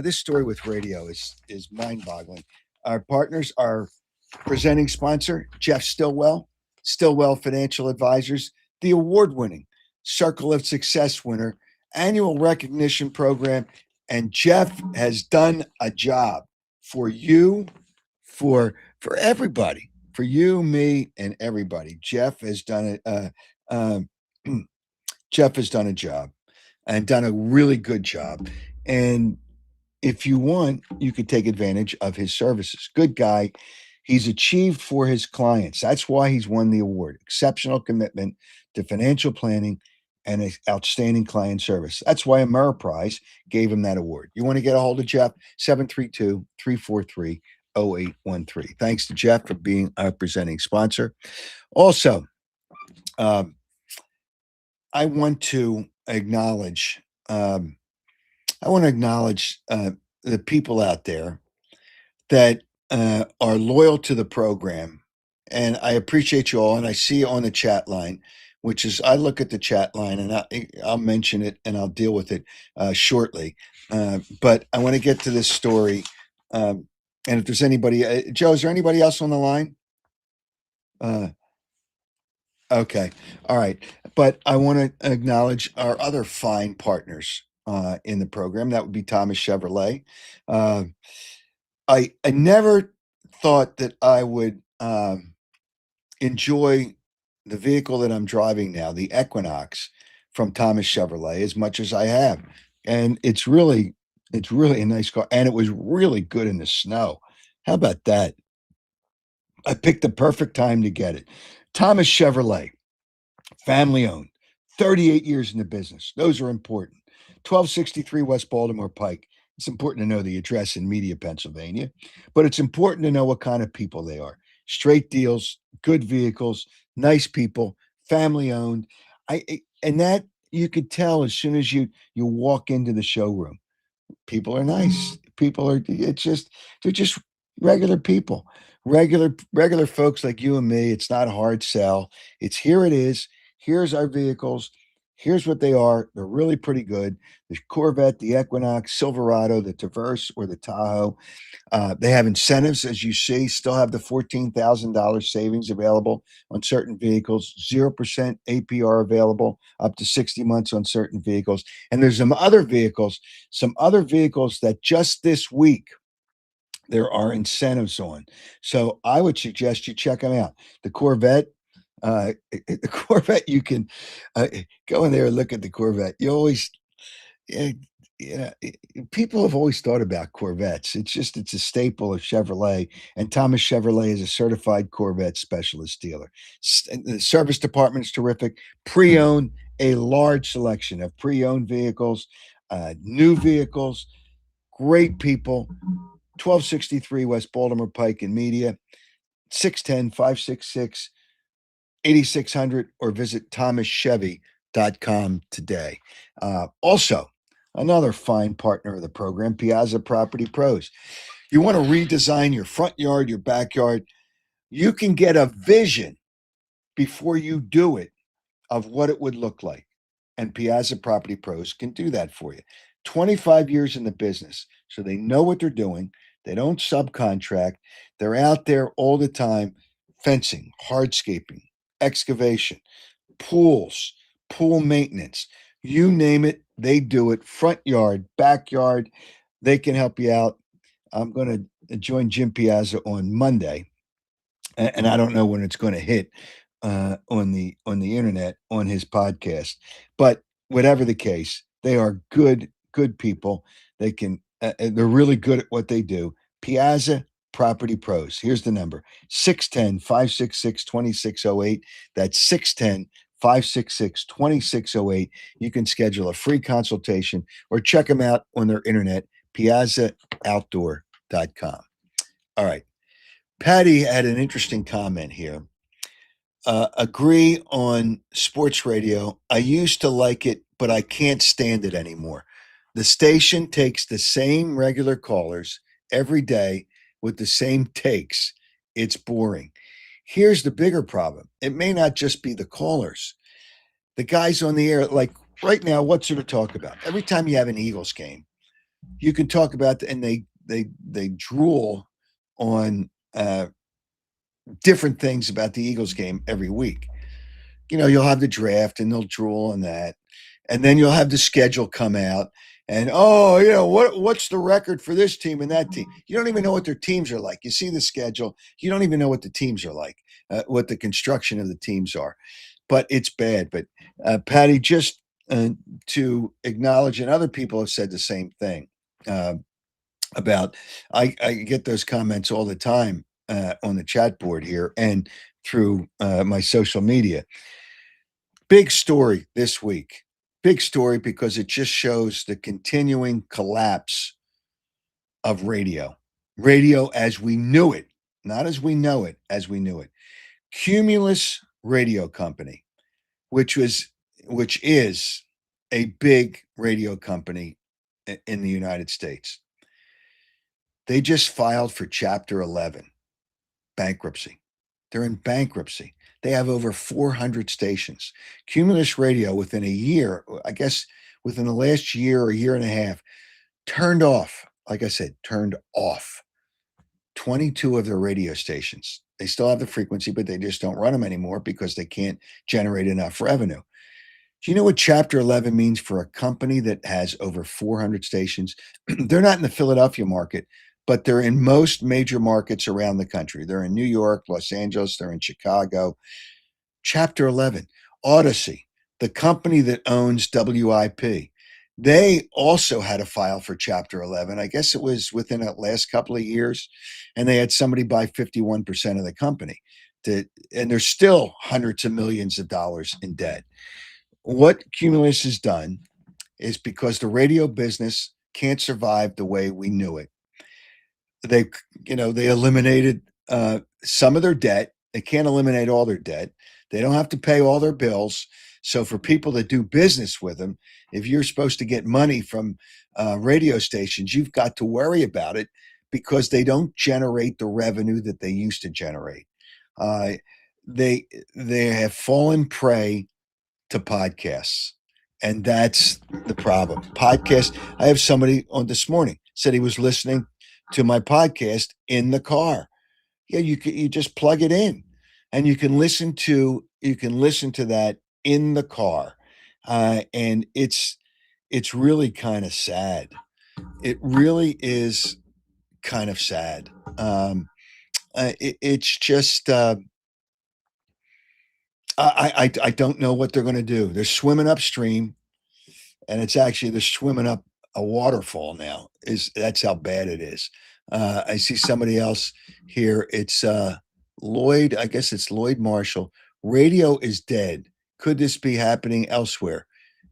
This story with radio is mind-boggling. Our partners are presenting sponsor, Jeff Stillwell Financial Advisors, the award-winning Circle of Success winner, annual recognition program. And Jeff has done a job for you, for everybody, for you, me, and everybody. Jeff has done it. Jeff has done a job and done a really good job. And if you want, you could take advantage of his services. Good guy. He's achieved for his clients. That's why he's won the award. Exceptional commitment to financial planning and an outstanding client service. That's why Ameriprise gave him that award. You want to get a hold of Jeff? 732-343-0813. Thanks to Jeff for being our presenting sponsor. Also, I want to acknowledge the people out there that are loyal to the program. And I appreciate you all. And I see you on the chat line, which is, I look at the chat line and I'll mention it and I'll deal with it shortly. But I want to get to this story. And if there's anybody, Joe, is there anybody else on the line? Okay. All right. But I want to acknowledge our other fine partners in the program. That would be Thomas Chevrolet. I never thought that I would enjoy the vehicle that I'm driving now, the Equinox from Thomas Chevrolet, as much as I have. And it's really a nice car. And it was really good in the snow. How about that? I picked the perfect time to get it. Thomas Chevrolet, family owned, 38 years in the business. Those are important. 1263 West Baltimore Pike. It's important to know the address in Media, Pennsylvania, but it's important to know what kind of people they are. Straight deals, good vehicles, nice people, family owned. And that you could tell as soon as you walk into the showroom. People are nice. They're just regular people, regular folks like you and me. It's not a hard sell. It's here it is. Here's our vehicles. Here's what they are. They're really pretty good. The Corvette, the Equinox, Silverado, the Traverse, or the Tahoe. They have incentives, as you see, still have the $14,000 savings available on certain vehicles, 0% APR available up to 60 months on certain vehicles. And there's some other vehicles that just this week there are incentives on. So I would suggest you check them out. The Corvette, the Corvette, you can go in there and look at the Corvette. You always, eh, yeah, people have always thought about Corvettes. It's a staple of Chevrolet, and Thomas Chevrolet is a certified Corvette specialist dealer. The service department is terrific. Pre-owned, a large selection of pre-owned vehicles, new vehicles, great people. 1263 West Baltimore Pike in Media, 610-566-8600, or visit thomaschevy.com today. Also, another fine partner of the program, Piazza Property Pros. You want to redesign your front yard, your backyard, you can get a vision before you do it of what it would look like. And Piazza Property Pros can do that for you. 25 years in the business, so they know what they're doing. They don't subcontract. They're out there all the time, fencing, hardscaping, excavation, pools, pool maintenance. You name it, they do it. Front yard, backyard, they can help you out. I'm going to join Jim Piazza on Monday, and I don't know when it's going to hit on the internet on his podcast. But whatever the case, they are good people. They can they're really good at what they do. Piazza Property Pros. Here's the number: 610-566-2608. That's 610-566-2608. You can schedule a free consultation or check them out on their internet, piazzaoutdoor.com. All right. Patty had an interesting comment here. Agree on sports radio. I used to like it, but I can't stand it anymore. The station takes the same regular callers every day with the same takes. It's boring. Here's the bigger problem. It may not just be the callers. The guys on the air, like right now, what's there to talk about? Every time you have an Eagles game, you can talk about, and they drool on different things about the Eagles game every week. You'll have the draft and they'll drool on that. And then you'll have the schedule come out and, what's the record for this team and that team? You don't even know what their teams are like. You see the schedule. You don't even know what the teams are like, what the construction of the teams are. But it's bad. But Patty, just to acknowledge, and other people have said the same thing about, I get those comments all the time on the chat board here and through my social media. Big story this week. Big story because it just shows the continuing collapse of radio. Radio as we knew it, not as we know it, as we knew it. Cumulus Radio Company, which is a big radio company in the United States. They just filed for Chapter 11, bankruptcy. They're in bankruptcy. They have over 400 stations. Cumulus Radio, within a year, I guess within the last year or year and a half, turned off, like I said, turned off 22 of their radio stations. They still have the frequency, but they just don't run them anymore because they can't generate enough revenue. Do you know what Chapter 11 means for a company that has over 400 stations? They're not in the Philadelphia market, but they're in most major markets around the country. They're in New York, Los Angeles, they're in Chicago. Chapter 11, Odyssey, the company that owns WIP. They also had a file for Chapter 11. I guess it was within the last couple of years, and they had somebody buy 51% of the company. And they're still hundreds of millions of dollars in debt. What Cumulus has done is, because the radio business can't survive the way we knew it, they eliminated some of their debt. They can't eliminate all their debt. They don't have to pay all their bills. So for people that do business with them, if you're supposed to get money from radio stations, you've got to worry about it because they don't generate the revenue that they used to generate. They have fallen prey to podcasts. And that's the problem. Podcast. I have somebody on this morning said he was listening to my podcast in the car. Yeah, you just plug it in, and you can listen to that in the car, and it's really kind of sad. It really is kind of sad. It's just I don't know what they're going to do. They're swimming upstream, and it's actually they're swimming up a waterfall now. Is That's how bad it is. I see somebody else here. It's Lloyd. I guess it's Lloyd Marshall. Radio is dead. Could this be happening elsewhere?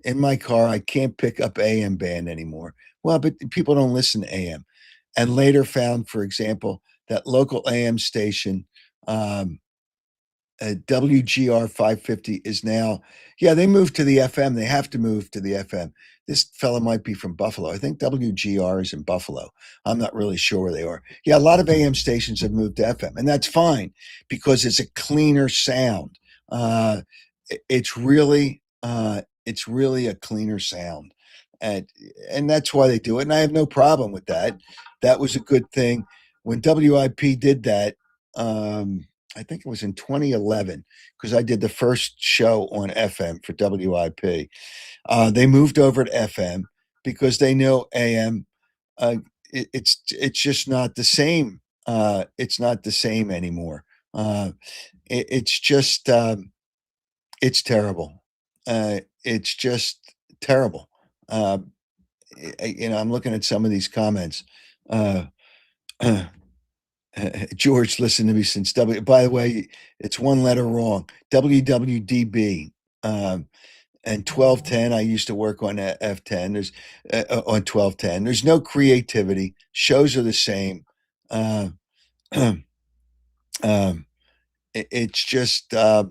In my car, I can't pick up AM band anymore. Well, but people don't listen to AM. And later found, for example, that local AM station, um, WGR 550 is now, yeah, they moved to the FM. They have to move to the FM. This fella might be from Buffalo. I think WGR is in Buffalo. I'm not really sure where they are. Yeah, a lot of AM stations have moved to FM, and that's fine because it's a cleaner sound. It's really a cleaner sound, and that's why they do it. And I have no problem with that. That was a good thing when WIP did that. I think it was in 2011 because I did the first show on FM for WIP. They moved over to FM because they know AM. It's just not the same. It's not the same anymore. It's just it's terrible. It's just terrible. Uh, I'm looking at some of these comments. Uh, George listened to me since W. By the way, it's one letter wrong. WWDB. And 1210. I used to work on F10. There's on 1210. There's no creativity. Shows are the same. Uh, it's just. Uh,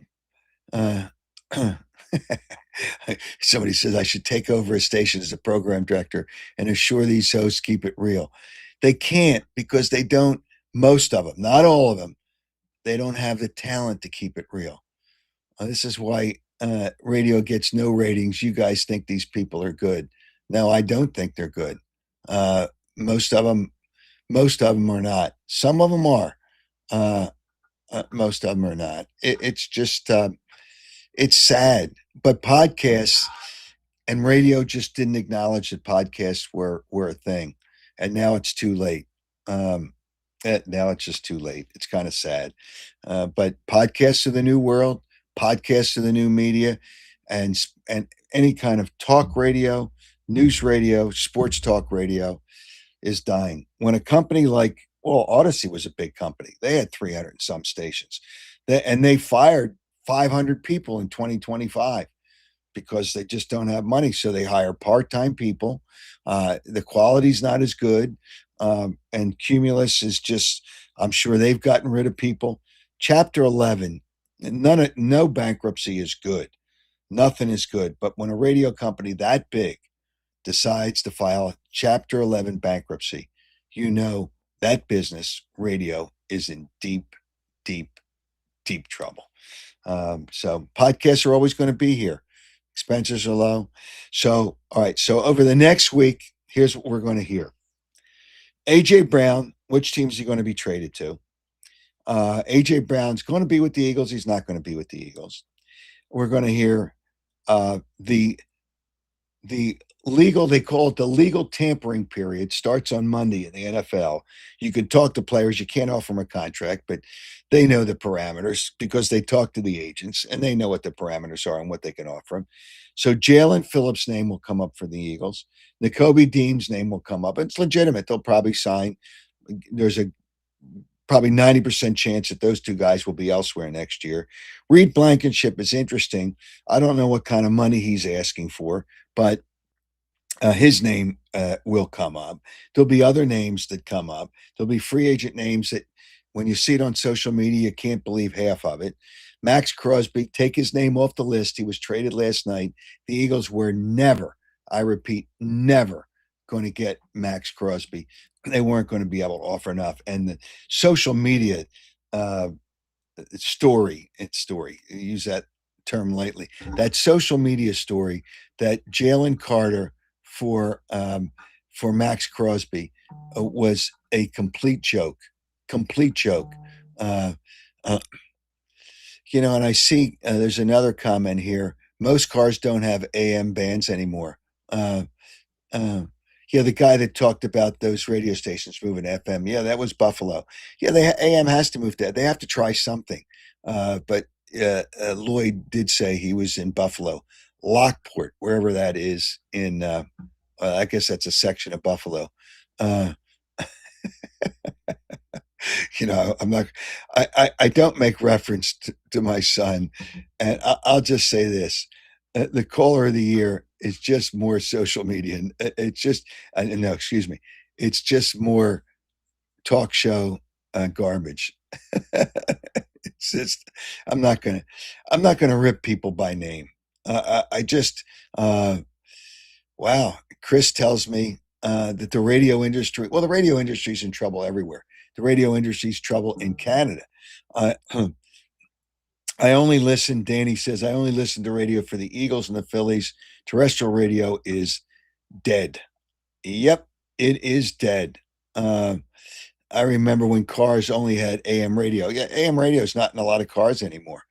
Somebody says I should take over a station as a program director and assure these hosts keep it real. They can't because they don't. Most of them, not all of them, they don't have the talent to keep it real. This is why radio gets no ratings. You guys think these people are good. No, I don't think they're good. Uh, most of them, most of them are not. Some of them are. Most of them are not. It's just, it's sad. But podcasts and radio just didn't acknowledge that podcasts were a thing, and now it's too late. Um, Now it's just too late. It's kind of sad. But podcasts are the new world. Podcasts are the new media, and any kind of talk radio, news radio, sports talk radio is dying. When a company like Odyssey was a big company, they had 300 and some stations, and they fired 500 people in 2025 because they just don't have money. So they hire part-time people. The quality's not as good. And Cumulus is just, I'm sure they've gotten rid of people. Chapter 11, no bankruptcy is good. Nothing is good. But when a radio company that big decides to file a Chapter 11 bankruptcy, you know that business, radio, is in deep, deep, deep trouble. So podcasts are always going to be here. Expenses are low. So, all right. So over the next week, here's what we're going to hear. AJ Brown, which team is he going to be traded to? AJ Brown's going to be with the Eagles. He's not going to be with the Eagles. We're going to hear the legal, they call it the legal tampering period, starts on Monday in the NFL. You can talk to players. You can't offer them a contract, but they know the parameters because they talk to the agents and they know what the parameters are and what they can offer them. So Jalen Phillips' name will come up for the Eagles. N'Kobe Dean's name will come up. It's legitimate. They'll probably sign. There's a probably 90% chance that those two guys will be elsewhere next year. Reed Blankenship is interesting. I don't know what kind of money he's asking for, but his name will come up. There'll be other names that come up. There'll be free agent names that when you see it on social media, you can't believe half of it. Max Crosby, take his name off the list. He was traded last night. The Eagles were never, I repeat, never going to get Max Crosby. They weren't going to be able to offer enough. And the social media story, use that term lightly, that social media story that Jalen Carter for Max Crosby was a complete joke. Complete joke. Uh, uh, and I see there's another comment here. Most cars don't have AM bands anymore. Uh, uh, yeah, the guy that talked about those radio stations moving to FM. Yeah, that was Buffalo. Yeah, AM has to move to. They have to try something. But Lloyd did say he was in Buffalo, Lockport, wherever that is in. I guess that's a section of Buffalo. Uh, I'm not. I don't make reference to my son, and I'll just say this: the caller of the year is just more social media, and it's just no, excuse me, it's just more talk show garbage. It's just I'm not gonna rip people by name. I just wow. Chris tells me that the radio industry, well, the radio industry's in trouble everywhere. The radio industry's trouble in Canada. Uh, I only listen, Danny says, I only listen to radio for the Eagles and the Phillies. Terrestrial radio is dead. Yep, it is dead. I remember when cars only had AM radio. Yeah, AM radio is not in a lot of cars anymore.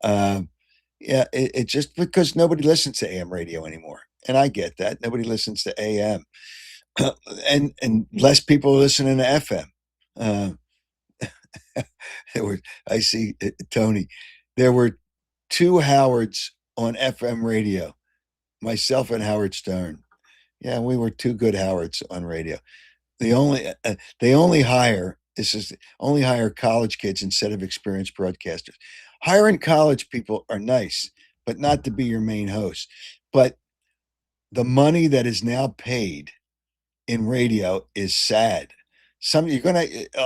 Yeah, it just because nobody listens to AM radio anymore. And I get that. Nobody listens to AM. And less people are listening to FM. Uh, I see Tony. There were two Howards on FM radio, myself and Howard Stern. Yeah, we were two good Howards on radio. They only hire only hire college kids instead of experienced broadcasters. Hiring college people are nice, but not to be your main host. But the money that is now paid in radio is sad. A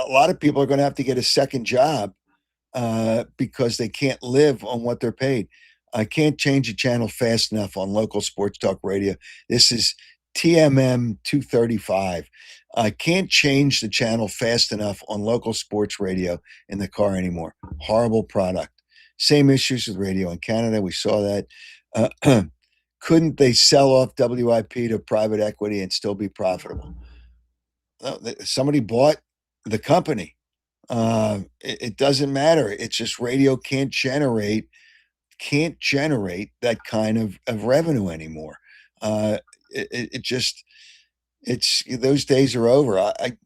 lot of people are gonna have to get a second job because they can't live on what they're paid. I can't change a channel fast enough on local sports talk radio. This is TMM 235. I can't change the channel fast enough on local sports radio in the car anymore. Horrible product. Same issues with radio in Canada. We saw that. Couldn't they sell off WIP to private equity and still be profitable? Somebody bought the company. It doesn't matter. It's just radio can't generate that kind of revenue anymore. It just it's those days are over. I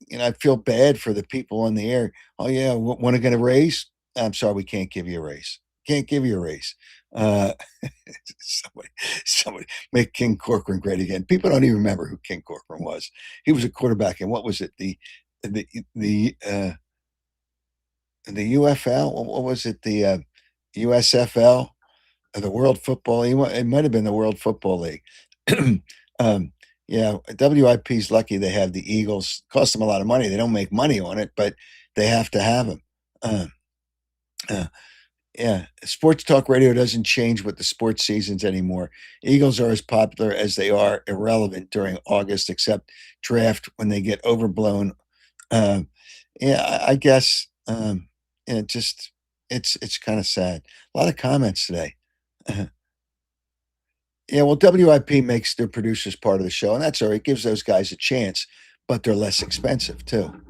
feel bad for the people on the air. Oh yeah, want to get a raise? I'm sorry, we can't give you a raise. Can't give you a raise. Uh, somebody, somebody make King Corcoran great again. People don't even remember who King Corcoran was. He was a quarterback, and what was it? The UFL. What was it? The USFL, the World Football. It might have been the World Football League. um, yeah, WIP's lucky they have the Eagles. Cost them a lot of money. They don't make money on it, but they have to have them. Uh, uh, yeah, sports talk radio doesn't change with the sports seasons anymore. Eagles are as popular as they are irrelevant during August, except draft when they get overblown. Um, yeah, I guess. Just it's kind of sad. A lot of comments today. Yeah, well, WIP makes their producers part of the show, and that's all right. It gives those guys a chance, but they're less expensive too.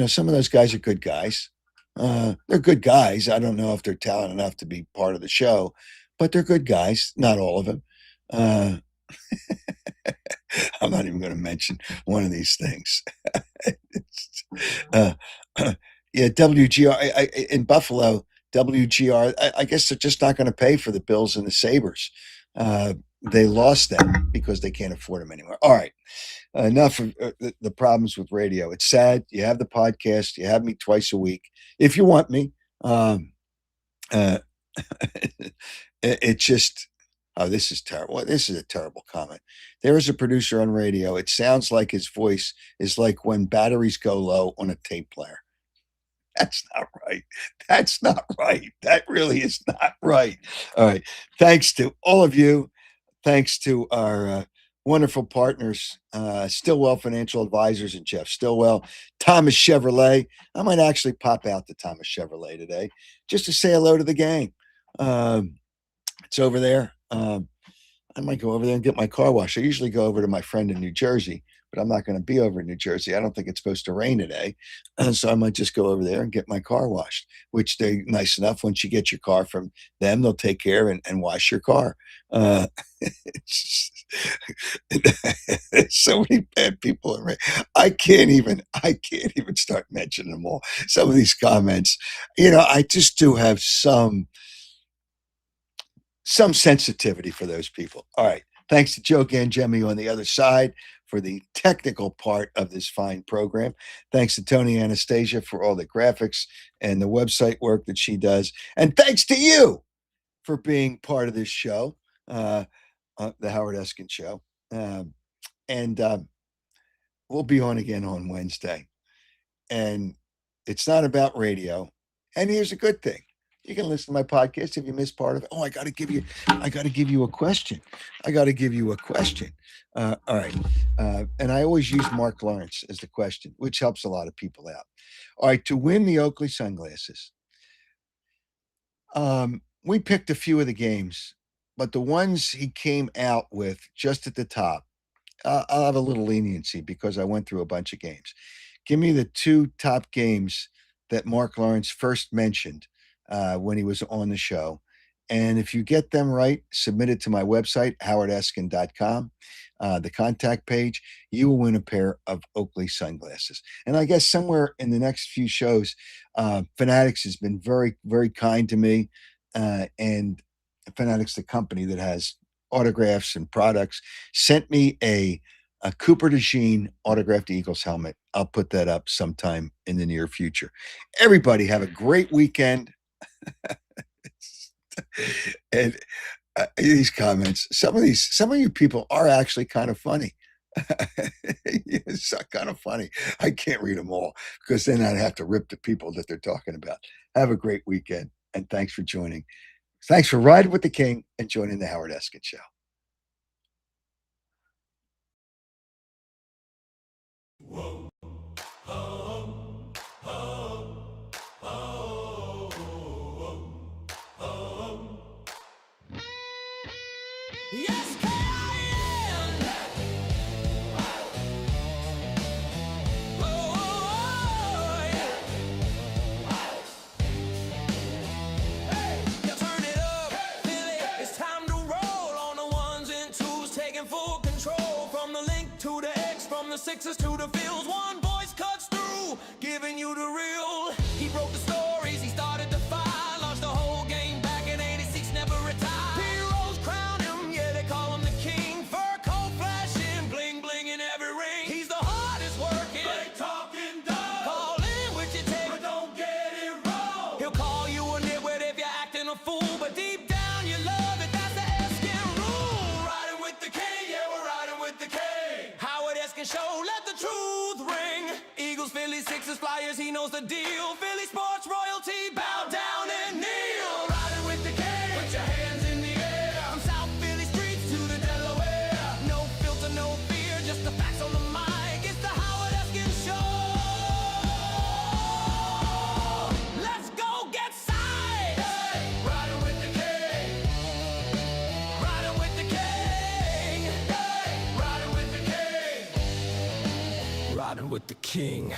Some of those guys are good guys. They're good guys. I don't know if they're talented enough to be part of the show, but they're good guys. Not all of them. Uh, I'm not even going to mention one of these things. uh, yeah, WGR in Buffalo, WGR. I guess they're just not going to pay for the Bills and the Sabres. They lost them because they can't afford them anymore. All right, enough of the problems with radio. It's sad. You have the podcast. You have me twice a week if you want me. Uh, it just. Oh, this is terrible. This is a terrible comment. There is a producer on radio. It sounds like his voice is like when batteries go low on a tape player. That's not right. That's not right. That really is not right. All right. Thanks to all of you. Thanks to our wonderful partners, Stillwell Financial Advisors and Jeff Stillwell, Thomas Chevrolet. I might actually pop out to Thomas Chevrolet today just to say hello to the gang. It's over there. I might go over there and get my car washed. I usually go over to my friend in New Jersey, but I'm not going to be over in New Jersey. I don't think it's supposed to rain today. And so I might just go over there and get my car washed, which they're nice enough. Once you get your car from them, they'll take care and wash your car. It's there's so many bad people. I can't even start mentioning them all. Some of these comments, I just do have some sensitivity for those people. All right. Thanks to Joe Gangemi on the other side for the technical part of this fine program. Thanks to Tony Anastasia for all the graphics and the website work that she does. And thanks to you for being part of this show, the Howard Eskin Show. And we'll be on again on Wednesday. And it's not about radio. And here's a good thing. You can listen to my podcast if you missed part of it. Oh, I got to give you a question. All right. And I always use Mark Lawrence as the question, which helps a lot of people out. All right. To win the Oakley sunglasses, we picked a few of the games, but the ones he came out with just at the top, I'll have a little leniency because I went through a bunch of games. Give me the 2 top games that Mark Lawrence first mentioned when he was on the show. And if you get them right, submit it to my website, howardeskin.com, the contact page. You will win a pair of Oakley sunglasses. And I guess somewhere in the next few shows, Fanatics has been very, very kind to me. And Fanatics, the company that has autographs and products, sent me a Cooper DeJean autographed Eagles helmet. I'll put that up sometime in the near future. Everybody have a great weekend. And these comments, some of you people are actually kind of funny. It's kind of funny. I can't read them all because then I'd have to rip the people that they're talking about. Have a great weekend. And thanks for joining. Thanks for riding with the King and joining the Howard Eskin Show. Whoa. Oh, oh, oh, oh, oh. Yes, K-I-N. Oh, yeah. Hey, you turn it up, Philly. It's time to roll on the ones and twos, taking full control from the link to the X, from the sixes to the fields. One voice cuts through, giving you the real. He broke the stories, he started the fire, lost the whole game back in '86, never retired. Heroes crown him, yeah, they call him the king. Fur coat flashing, bling bling in every ring. He's the hardest working, great talking dog. Call in with your tape, but don't get it wrong. He'll call you a nitwit if you're acting a fool, but deep down you love it. That's the Eskin rule. Riding with the king, yeah, we're riding with the king. Howard Eskin Show, let the truth ring. Eagles, Phillies, Sixers, Flyers, he knows the deal. Philly sports royalty, bow down and kneel. Riding with the king, put your hands in the air. From South Philly streets to the Delaware. No filter, no fear, just the facts on the mic. It's the Howard Eskin Show. Let's go get sight. Hey, riding with the king. Riding with the king. Hey, riding with the king. Riding with the king.